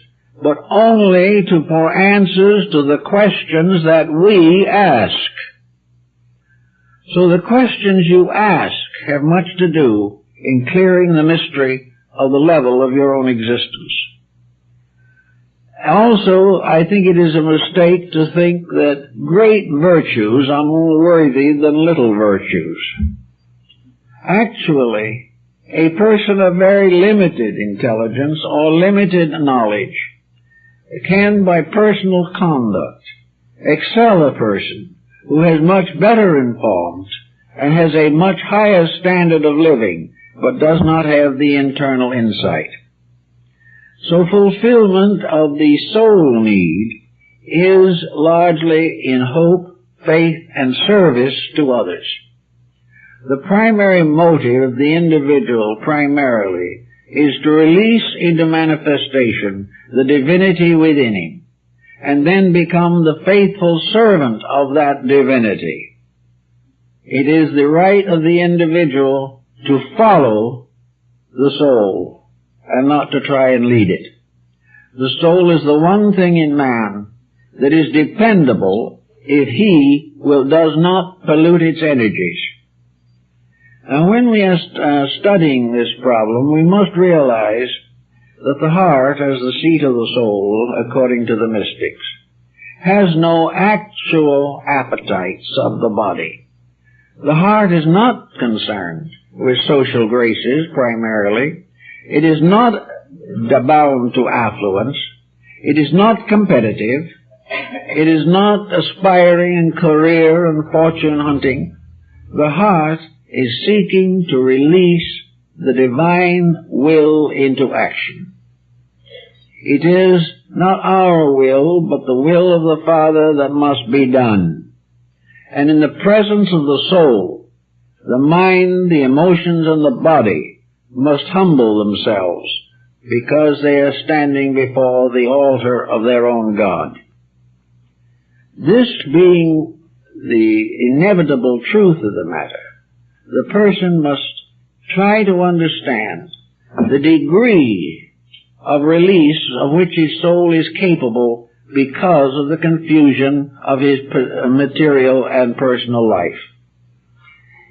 A: but only for answers to the questions that we ask. So the questions you ask have much to do in clearing the mystery of the level of your own existence. Also, I think it is a mistake to think that great virtues are more worthy than little virtues. Actually, a person of very limited intelligence or limited knowledge can, by personal conduct, excel a person who is much better informed and has a much higher standard of living, but does not have the internal insight. So fulfillment of the soul need is largely in hope, faith, and service to others. The primary motive of the individual primarily is to release into manifestation the divinity within him, and then become the faithful servant of that divinity. It is the right of the individual to follow the soul and not to try and lead it. The soul is the one thing in man that is dependable if he does not pollute its energies. And when we are studying this problem, we must realize that the heart is the seat of the soul, according to the mystics, has no actual appetites of the body. The heart is not concerned with social graces primarily. It is not bound to affluence. It is not competitive. It is not aspiring in career and fortune hunting. The heart is seeking to release the divine will into action. It is not our will, but the will of the Father that must be done. And in the presence of the soul, the mind, the emotions, and the body must humble themselves because they are standing before the altar of their own God. This being the inevitable truth of the matter, the person must try to understand the degree of release of which his soul is capable because of the confusion of his material and personal life.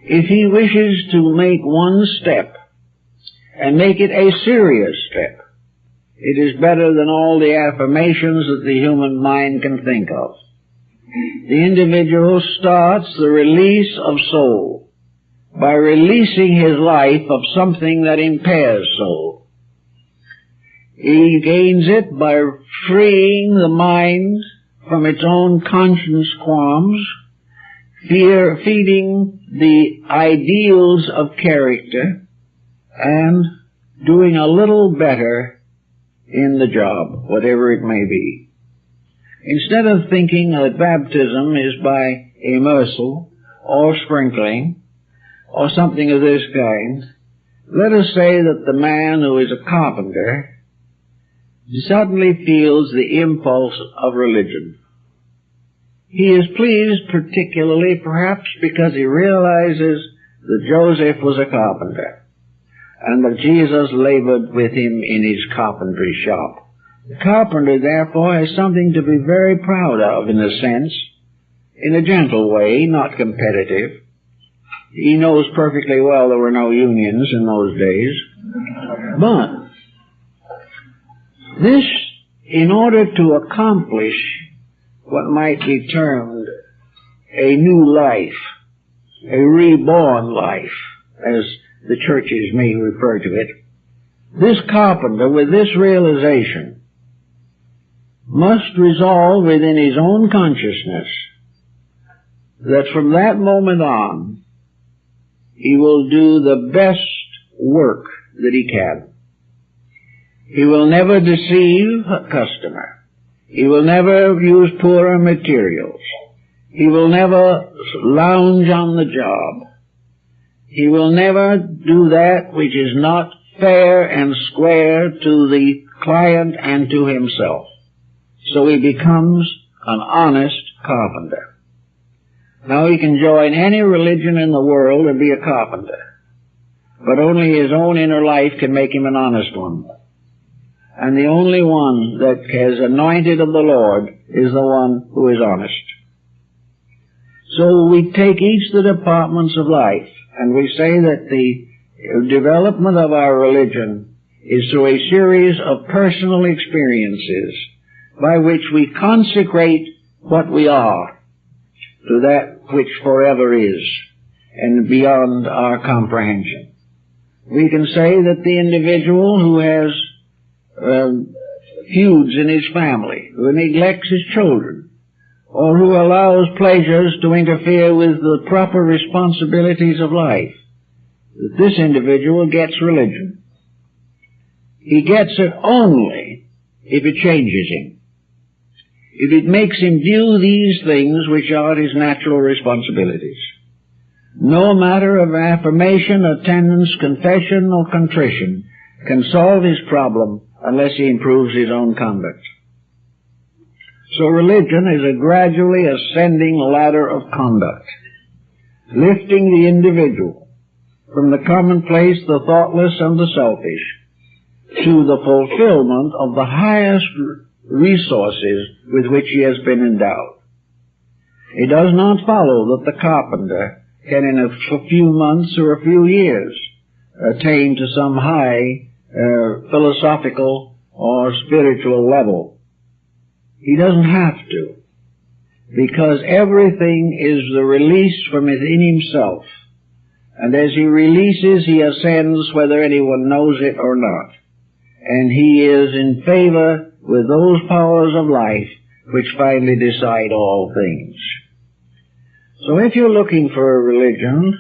A: If he wishes to make one step and make it a serious step, it is better than all the affirmations that the human mind can think of. The individual starts the release of soul by releasing his life of something that impairs soul. He gains it by freeing the mind from its own conscience qualms, feeding the ideals of character, and doing a little better in the job, whatever it may be. Instead of thinking that baptism is by immersal or sprinkling or something of this kind, let us say that the man who is a carpenter suddenly feels the impulse of religion. He is pleased particularly perhaps because he realizes that Joseph was a carpenter and that Jesus labored with him in his carpentry shop. The carpenter, therefore, has something to be very proud of, in a sense, in a gentle way, not competitive. He knows perfectly well there were no unions in those days. But this, in order to accomplish what might be termed a new life, a reborn life, as the churches may refer to it, this carpenter, with this realization, must resolve within his own consciousness that from that moment on he will do the best work that he can. He will never deceive a customer. He will never use poorer materials. He will never lounge on the job. He will never do that which is not fair and square to the client and to himself. So he becomes an honest carpenter. Now he can join any religion in the world and be a carpenter, but only his own inner life can make him an honest one. And the only one that is anointed of the Lord is the one who is honest. So we take each of the departments of life, and we say that the development of our religion is through a series of personal experiences by which we consecrate what we are to that which forever is and beyond our comprehension. We can say that the individual who has feuds in his family, who neglects his children, or who allows pleasures to interfere with the proper responsibilities of life, that this individual gets religion. He gets it only if it changes him. If it makes him view these things which are his natural responsibilities. No matter of affirmation, attendance, confession, or contrition can solve his problem unless he improves his own conduct. So religion is a gradually ascending ladder of conduct, lifting the individual from the commonplace, the thoughtless, and the selfish to the fulfillment of the highest resources with which he has been endowed. It does not follow that the carpenter can in a few months or a few years attain to some high philosophical or spiritual level. He doesn't have to. because everything is the release from within himself. And as he releases, he ascends whether anyone knows it or not. And he is in favor with those powers of life which finally decide all things. So if you're looking for a religion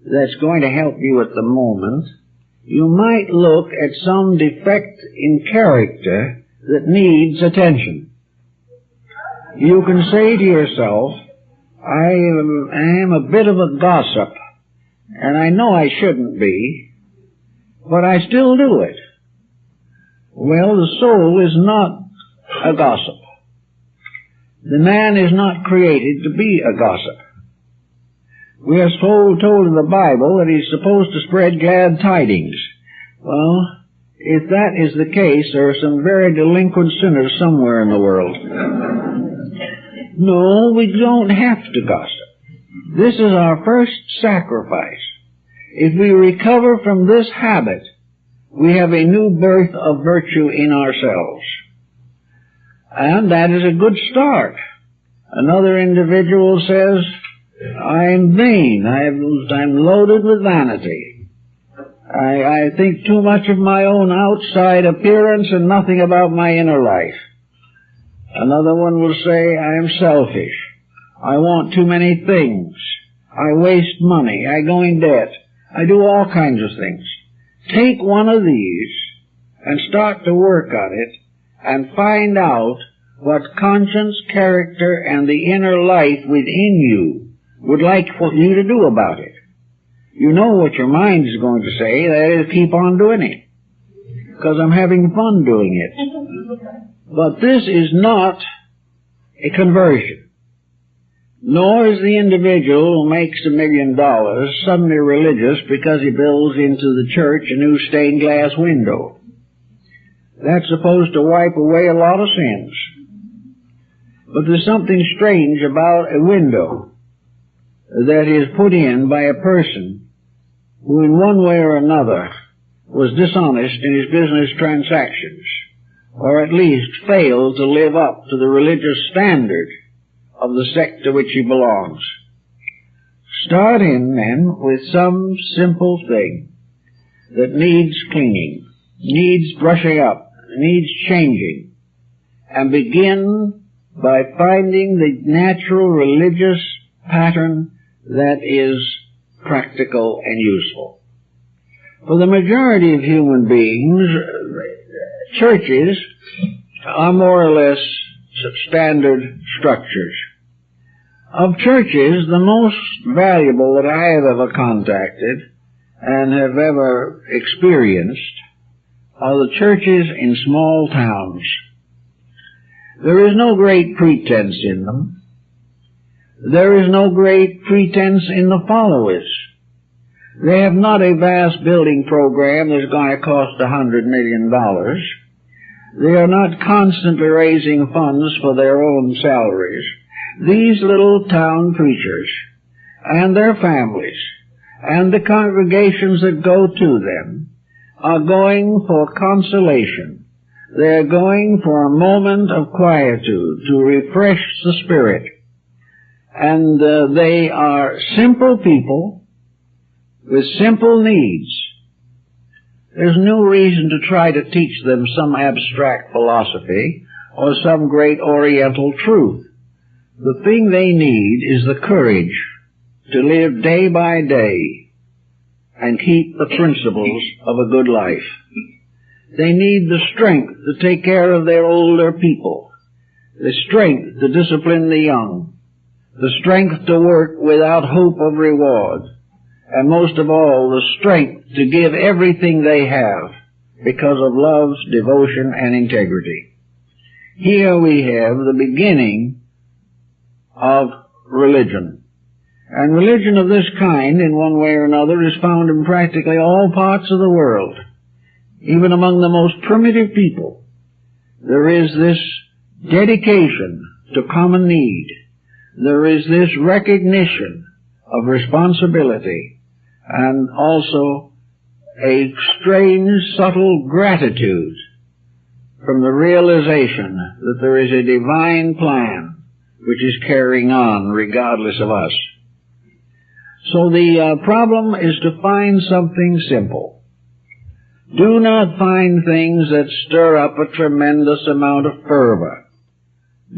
A: that's going to help you at the moment, you might look at some defect in character that needs attention. You can say to yourself, I am a bit of a gossip, and I know I shouldn't be, but I still do it. Well, the soul is not a gossip. The man is not created to be a gossip. We are told in the Bible that he's supposed to spread glad tidings. Well, if that is the case, there are some very delinquent sinners somewhere in the world. No, we don't have to gossip. This is our first sacrifice. If we recover from this habit, we have a new birth of virtue in ourselves. And that is a good start. Another individual says, I'm vain. I'm loaded with vanity. I think too much of my own outside appearance and nothing about my inner life. Another one will say, I am selfish. I want too many things. I waste money. I go in debt. I do all kinds of things. Take one of these and start to work on it and find out what conscience, character, and the inner life within you would like for you to do about it. You know what your mind is going to say, that is, keep on doing it, because I'm having fun doing it. But this is not a conversion, nor is the individual who makes $1 million suddenly religious because he builds into the church a new stained glass window. That's supposed to wipe away a lot of sins. But there's something strange about a window that is put in by a person who in one way or another was dishonest in his business transactions, or at least failed to live up to the religious standard of the sect to which he belongs. Start in, then, with some simple thing that needs cleaning, needs brushing up, needs changing, and begin by finding the natural religious pattern that is practical and useful. For the majority of human beings, churches are more or less standard structures. Of churches, the most valuable that I have ever contacted and have ever experienced are the churches in small towns. There is no great pretense in them. There is no great pretense in the followers. They have not a vast building program that's going to cost $100 million. They are not constantly raising funds for their own salaries. These little town preachers and their families and the congregations that go to them are going for consolation. They're going for a moment of quietude to refresh the spirit. And they are simple people with simple needs. There's no reason to try to teach them some abstract philosophy or some great oriental truth. The thing they need is the courage to live day by day and keep the principles of a good life. They need the strength to take care of their older people, the strength to discipline the young, the strength to work without hope of reward, and most of all, the strength to give everything they have because of love, devotion, and integrity. Here we have the beginning of religion. And religion of this kind, in one way or another, is found in practically all parts of the world. Even among the most primitive people, there is this dedication to common need. There is this recognition of responsibility and also a strange, subtle gratitude from the realization that there is a divine plan which is carrying on regardless of us. So the problem is to find something simple. Do not find things that stir up a tremendous amount of fervor.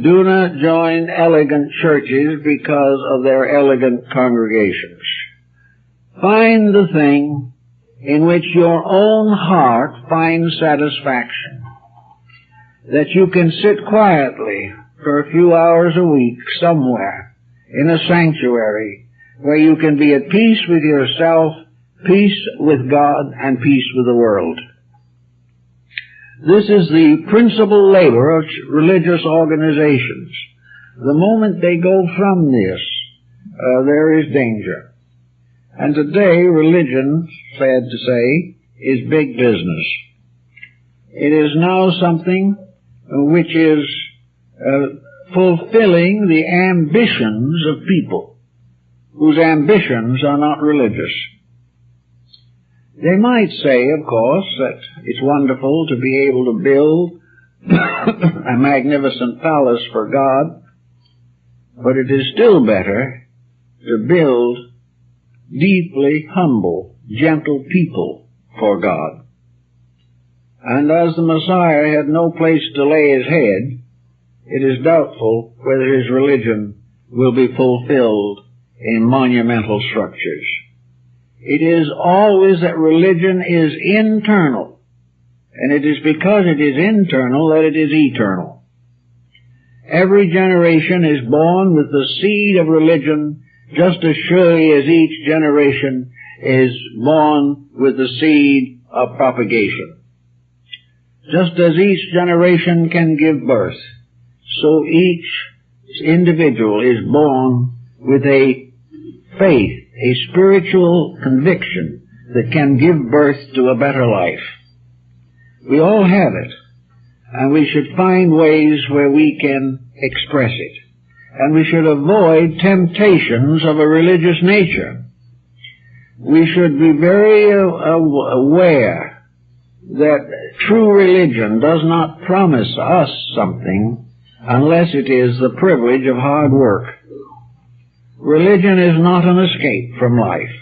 A: Do not join elegant churches because of their elegant congregations. Find the thing in which your own heart finds satisfaction, that you can sit quietly for a few hours a week somewhere in a sanctuary where you can be at peace with yourself, peace with God, and peace with the world. This is the principal labor of religious organizations. The moment they go from this, there is danger. And today, religion, sad to say, is big business. It is now something which is fulfilling the ambitions of people whose ambitions are not religious. They might say, of course, that it's wonderful to be able to build a magnificent palace for God, but it is still better to build deeply humble, gentle people for God. And as the Messiah had no place to lay his head, it is doubtful whether his religion will be fulfilled in monumental structures. It is always that religion is internal, and it is because it is internal that it is eternal. Every generation is born with the seed of religion just as surely as each generation is born with the seed of propagation. Just as each generation can give birth, so each individual is born with a faith, a spiritual conviction that can give birth to a better life. We all have it, and we should find ways where we can express it. And we should avoid temptations of a religious nature. We should be very aware that true religion does not promise us something unless it is the privilege of hard work. Religion is not an escape from life.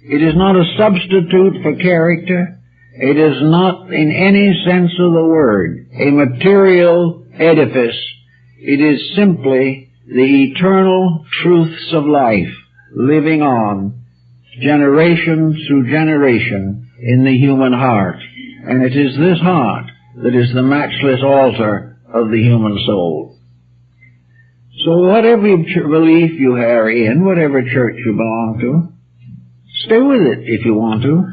A: It is not a substitute for character. It is not, in any sense of the word, a material edifice. It is simply the eternal truths of life living on generation through generation in the human heart. And it is this heart that is the matchless altar of the human soul. So whatever belief you are in, whatever church you belong to, stay with it if you want to,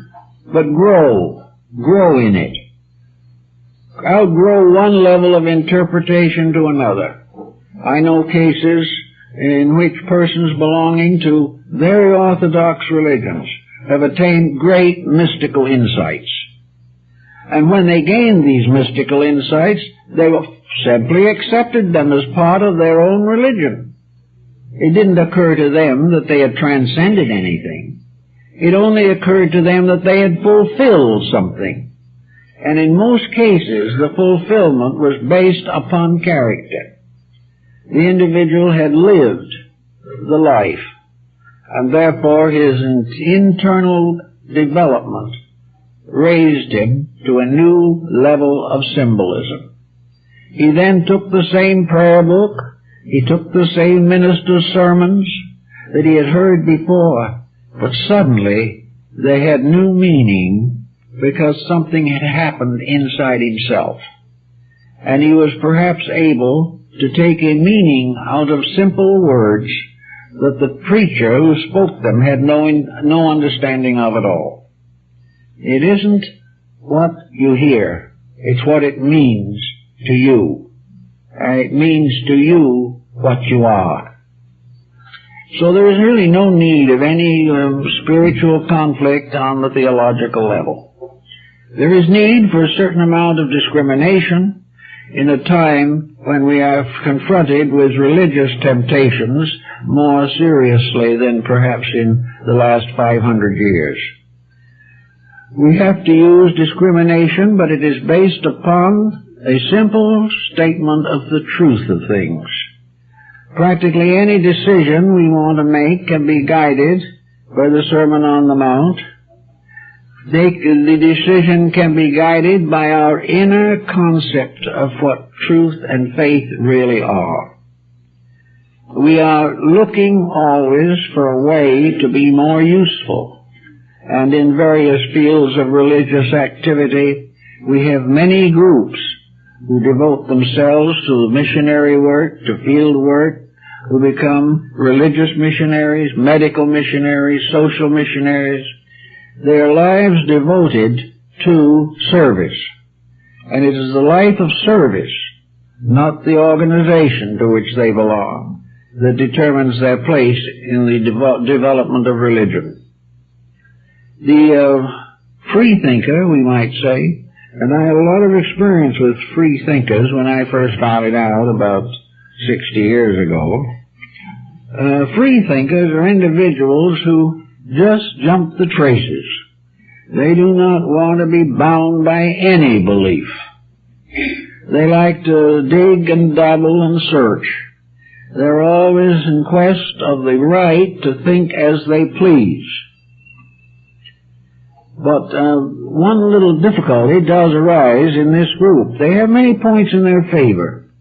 A: but grow in it. Outgrow one level of interpretation to another. I know cases in which persons belonging to very orthodox religions have attained great mystical insights. And when they gained these mystical insights, they simply accepted them as part of their own religion. It didn't occur to them that they had transcended anything. It only occurred to them that they had fulfilled something. And in most cases, the fulfillment was based upon character. The individual had lived the life, and therefore his internal development raised him to a new level of symbolism. He then took the same prayer book, he took the same minister's sermons that he had heard before, but suddenly they had new meaning because something had happened inside himself. And he was perhaps able to take a meaning out of simple words that the preacher who spoke them had no understanding of at all. It isn't what you hear, it's what it means to you. And it means to you what you are. So there is really no need of any spiritual conflict on the theological level. There is need for a certain amount of discrimination in a time when we are confronted with religious temptations more seriously than perhaps in the last 500 years. We have to use discrimination, but it is based upon a simple statement of the truth of things. Practically any decision we want to make can be guided by the Sermon on the Mount. The decision can be guided by our inner concept of what truth and faith really are. We are looking always for a way to be more useful, and in various fields of religious activity we have many groups who devote themselves to missionary work, to field work, who become religious missionaries, medical missionaries, social missionaries, their lives devoted to service. And it is the life of service, not the organization to which they belong, that determines their place in the development of religion. The free thinker, we might say, and I have a lot of experience with free thinkers when I first started out about 60 years ago. Free thinkers are individuals who just jump the traces. They do not want to be bound by any belief. They like to dig and dabble and search. They're always in quest of the right to think as they please. But one little difficulty does arise in this group. They have many points in their favor.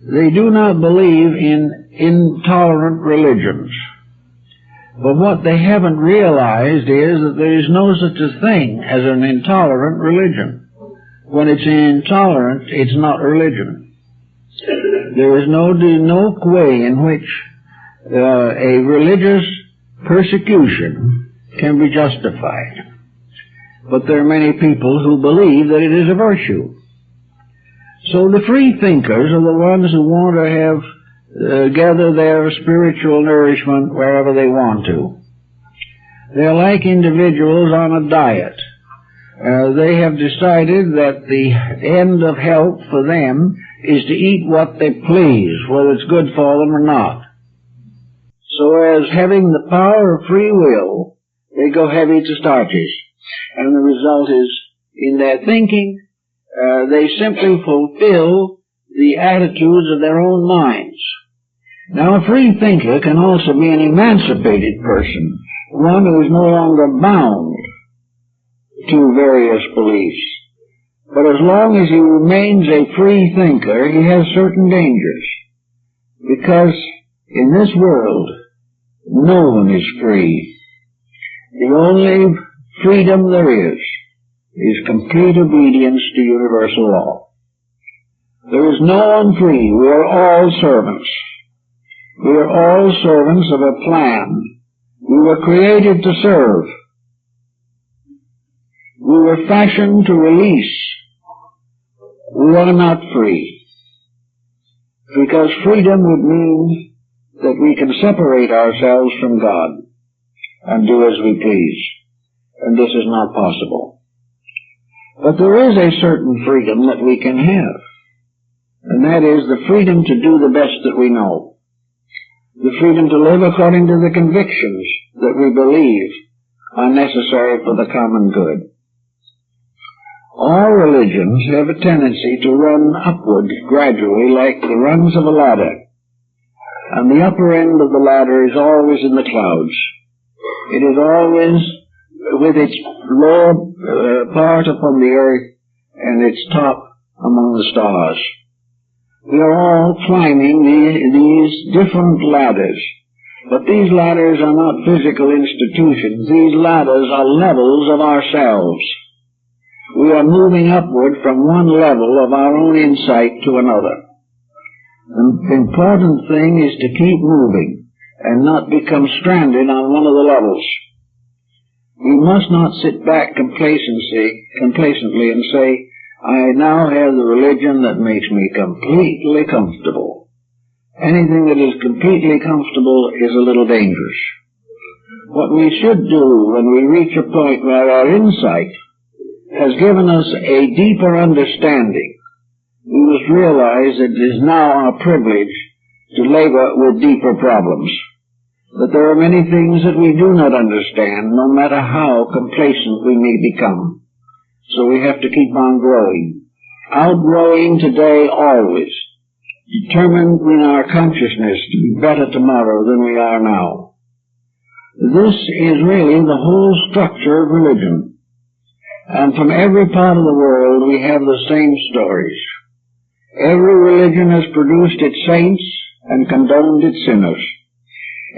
A: They do not believe in intolerant religions. But what they haven't realized is that there is no such a thing as an intolerant religion. When it's intolerant, it's not religion. There is no way in which a religious persecution can be justified. But there are many people who believe that it is a virtue. So the free thinkers are the ones who want to have gather their spiritual nourishment wherever they want to. They're like individuals on a diet. They have decided that the end of health for them is to eat what they please, whether it's good for them or not. So as having the power of free will, they go heavy to starches. And the result is, in their thinking, they simply fulfill the attitudes of their own minds. Now, a free thinker can also be an emancipated person, one who is no longer bound to various beliefs. But as long as he remains a free thinker, he has certain dangers. Because in this world, no one is free. The only freedom there is complete obedience to universal law. There is no one free. We are all servants. We are all servants of a plan. We were created to serve. We were fashioned to release. We are not free. Because freedom would mean that we can separate ourselves from God and do as we please. And this is not possible. But there is a certain freedom that we can have. And that is the freedom to do the best that we know. The freedom to live according to the convictions that we believe are necessary for the common good. All religions have a tendency to run upward gradually like the rungs of a ladder. And the upper end of the ladder is always in the clouds. It is always with its lower part upon the earth and its top among the stars. We are all climbing these different ladders, but these ladders are not physical institutions. These ladders are levels of ourselves. We are moving upward from one level of our own insight to another. The important thing is to keep moving and not become stranded on one of the levels. We must not sit back complacently and say, I now have the religion that makes me completely comfortable. Anything that is completely comfortable is a little dangerous. What we should do when we reach a point where our insight has given us a deeper understanding, we must realize that it is now our privilege to labor with deeper problems. That there are many things that we do not understand, no matter how complacent we may become. So we have to keep on growing. Outgrowing today always determined in our consciousness to be better tomorrow than we are now. This is really the whole structure of religion. And from every part of the world we have the same stories. Every religion has produced its saints and condoned its sinners.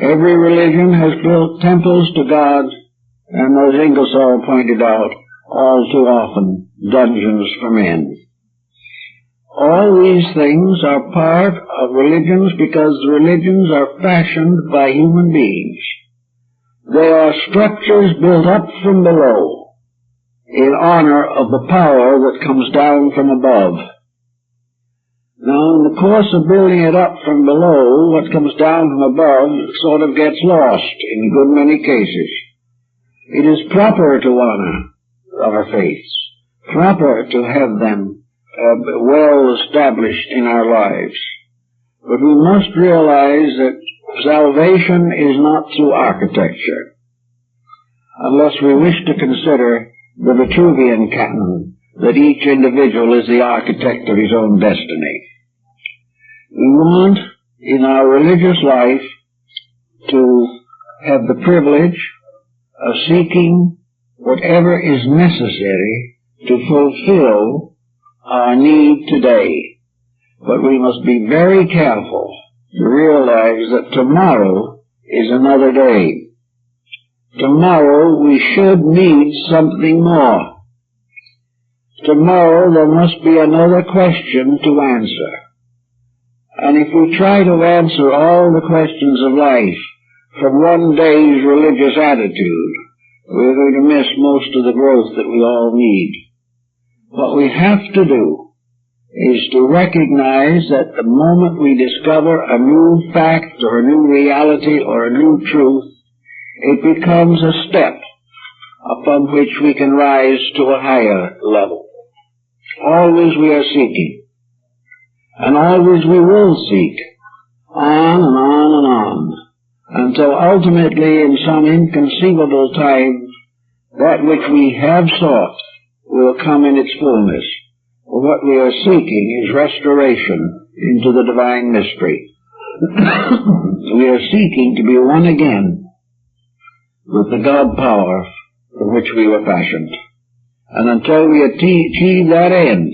A: Every religion has built temples to God, and as Ingersoll pointed out, all too often dungeons for men. All these things are part of religions because religions are fashioned by human beings. They are structures built up from below in honor of the power that comes down from above. Now, in the course of building it up from below, what comes down from above sort of gets lost in a good many cases. It is proper to honor our faiths, proper to have them well established in our lives. But we must realize that salvation is not through architecture, unless we wish to consider the Vitruvian canon, that each individual is the architect of his own destiny. We want, in our religious life, to have the privilege of seeking whatever is necessary to fulfill our need today. But we must be very careful to realize that tomorrow is another day. Tomorrow we should need something more. Tomorrow there must be another question to answer. And if we try to answer all the questions of life from one day's religious attitude, we're going to miss most of the growth that we all need. What we have to do is to recognize that the moment we discover a new fact or a new reality or a new truth, it becomes a step upon which we can rise to a higher level. Always we are seeking, and always we will seek, on and on and on, until ultimately in some inconceivable time that which we have sought will come in its fullness. For what we are seeking is restoration into the divine mystery. We are seeking to be one again with the God power for which we were fashioned. And until we achieve that end,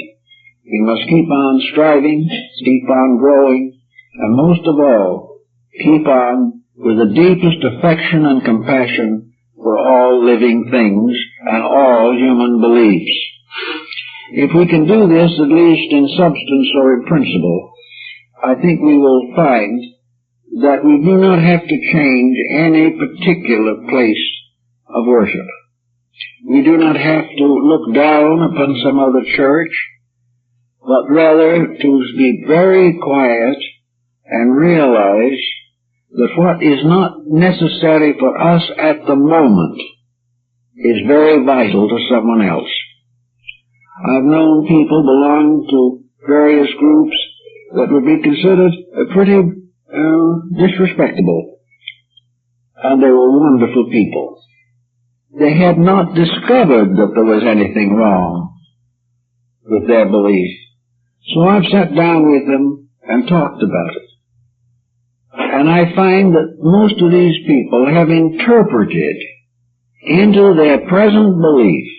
A: we must keep on striving, keep on growing, and most of all, keep on with the deepest affection and compassion for all living things and all human beliefs. If we can do this, at least in substance or in principle, I think we will find that we do not have to change any particular place of worship. We do not have to look down upon some other church, but rather to be very quiet and realize that what is not necessary for us at the moment is very vital to someone else. I've known people belong to various groups that would be considered pretty disrespectable, and they were wonderful people. They had not discovered that there was anything wrong with their belief. So I've sat down with them and talked about it. And I find that most of these people have interpreted into their present belief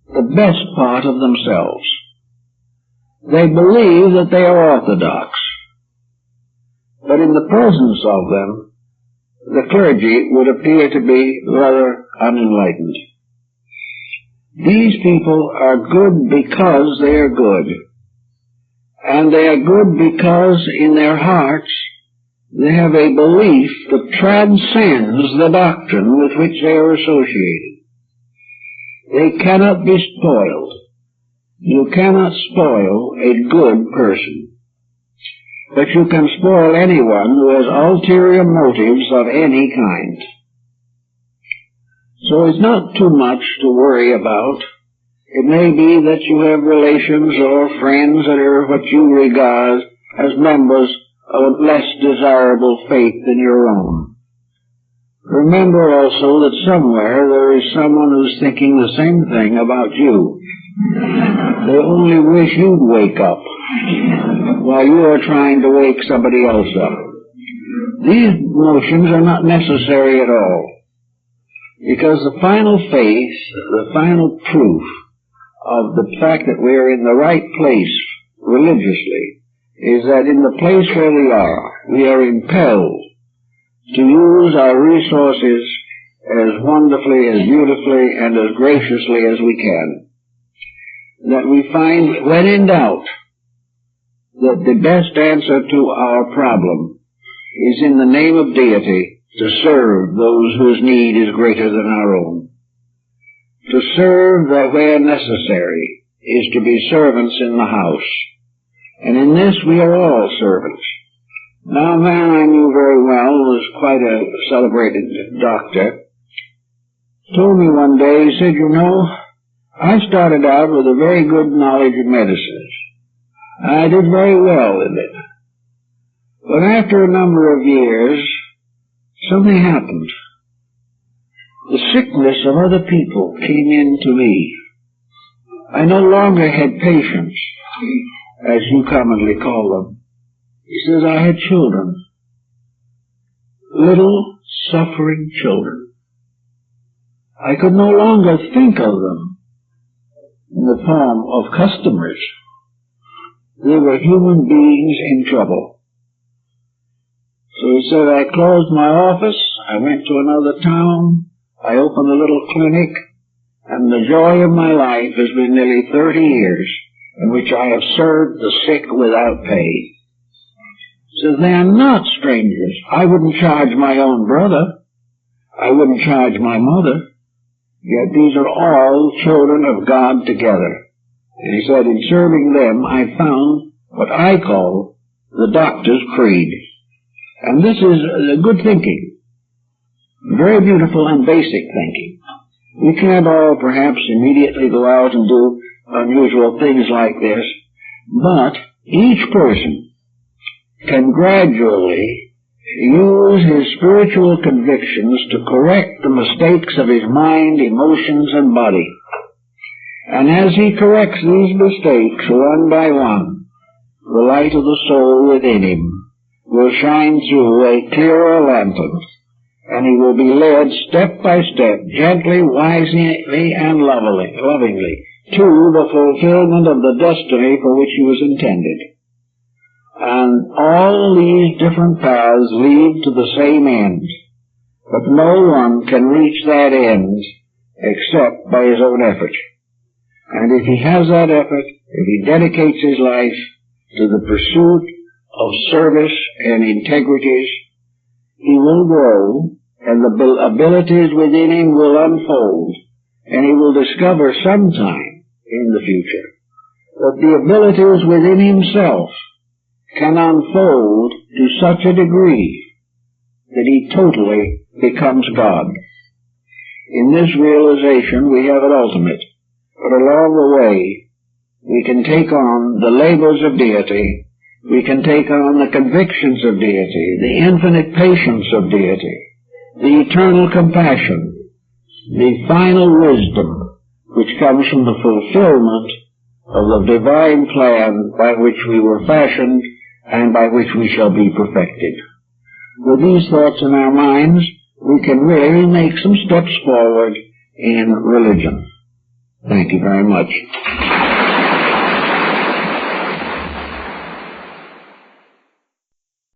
A: the best part of themselves. They believe that they are orthodox, but in the presence of them, the clergy would appear to be rather unenlightened. These people are good because they are good, and they are good because in their hearts they have a belief that transcends the doctrine with which they are associated. They cannot be spoiled. You cannot spoil a good person, but you can spoil anyone who has ulterior motives of any kind. So it's not too much to worry about. It may be that you have relations or friends that are what you regard as members of less desirable faith than your own. Remember also that somewhere there is someone who's thinking the same thing about you. They only wish you'd wake up. while you are trying to wake somebody else up. These notions are not necessary at all, because the final faith, the final proof of the fact that we are in the right place religiously is that in the place where we are impelled to use our resources as wonderfully, as beautifully, and as graciously as we can. That we find, when in doubt, that the best answer to our problem is in the name of deity to serve those whose need is greater than our own. To serve that where necessary is to be servants in the house. And in this we are all servants. Now a man I knew very well, was quite a celebrated doctor, told me one day, he said, you know, I started out with a very good knowledge of medicines. I did very well in it. But after a number of years, something happened. The sickness of other people came into me. I no longer had patients, as you commonly call them. He says, I had children. Little, suffering children. I could no longer think of them in the form of customers. They were human beings in trouble. So he said, I closed my office, I went to another town, I opened a little clinic, and the joy of my life has been nearly 30 years in which I have served the sick without pay. So they are not strangers. I wouldn't charge my own brother. I wouldn't charge my mother. Yet these are all children of God together. And he said, in serving them, I found what I call the doctor's creed. And this is good thinking. Very beautiful and basic thinking. We can't all perhaps immediately go out and do unusual things like this, but each person can gradually use his spiritual convictions to correct the mistakes of his mind, emotions, and body. And as he corrects these mistakes one by one, the light of the soul within him will shine through a clearer lantern, and he will be led step by step, gently, wisely, and lovingly, to the fulfillment of the destiny for which he was intended. And all these different paths lead to the same end, but no one can reach that end except by his own effort. And if he has that effort, if he dedicates his life to the pursuit of service and integrities, he will grow, and the abilities within him will unfold, and he will discover sometime in the future that the abilities within himself can unfold to such a degree that he totally becomes God. In this realization we have an ultimate, but along the way we can take on the labors of deity, we can take on the convictions of deity, the infinite patience of deity, the eternal compassion, the final wisdom which comes from the fulfillment of the divine plan by which we were fashioned and by which we shall be perfected. With these thoughts in our minds, we can really make some steps forward in religion. Thank you very much.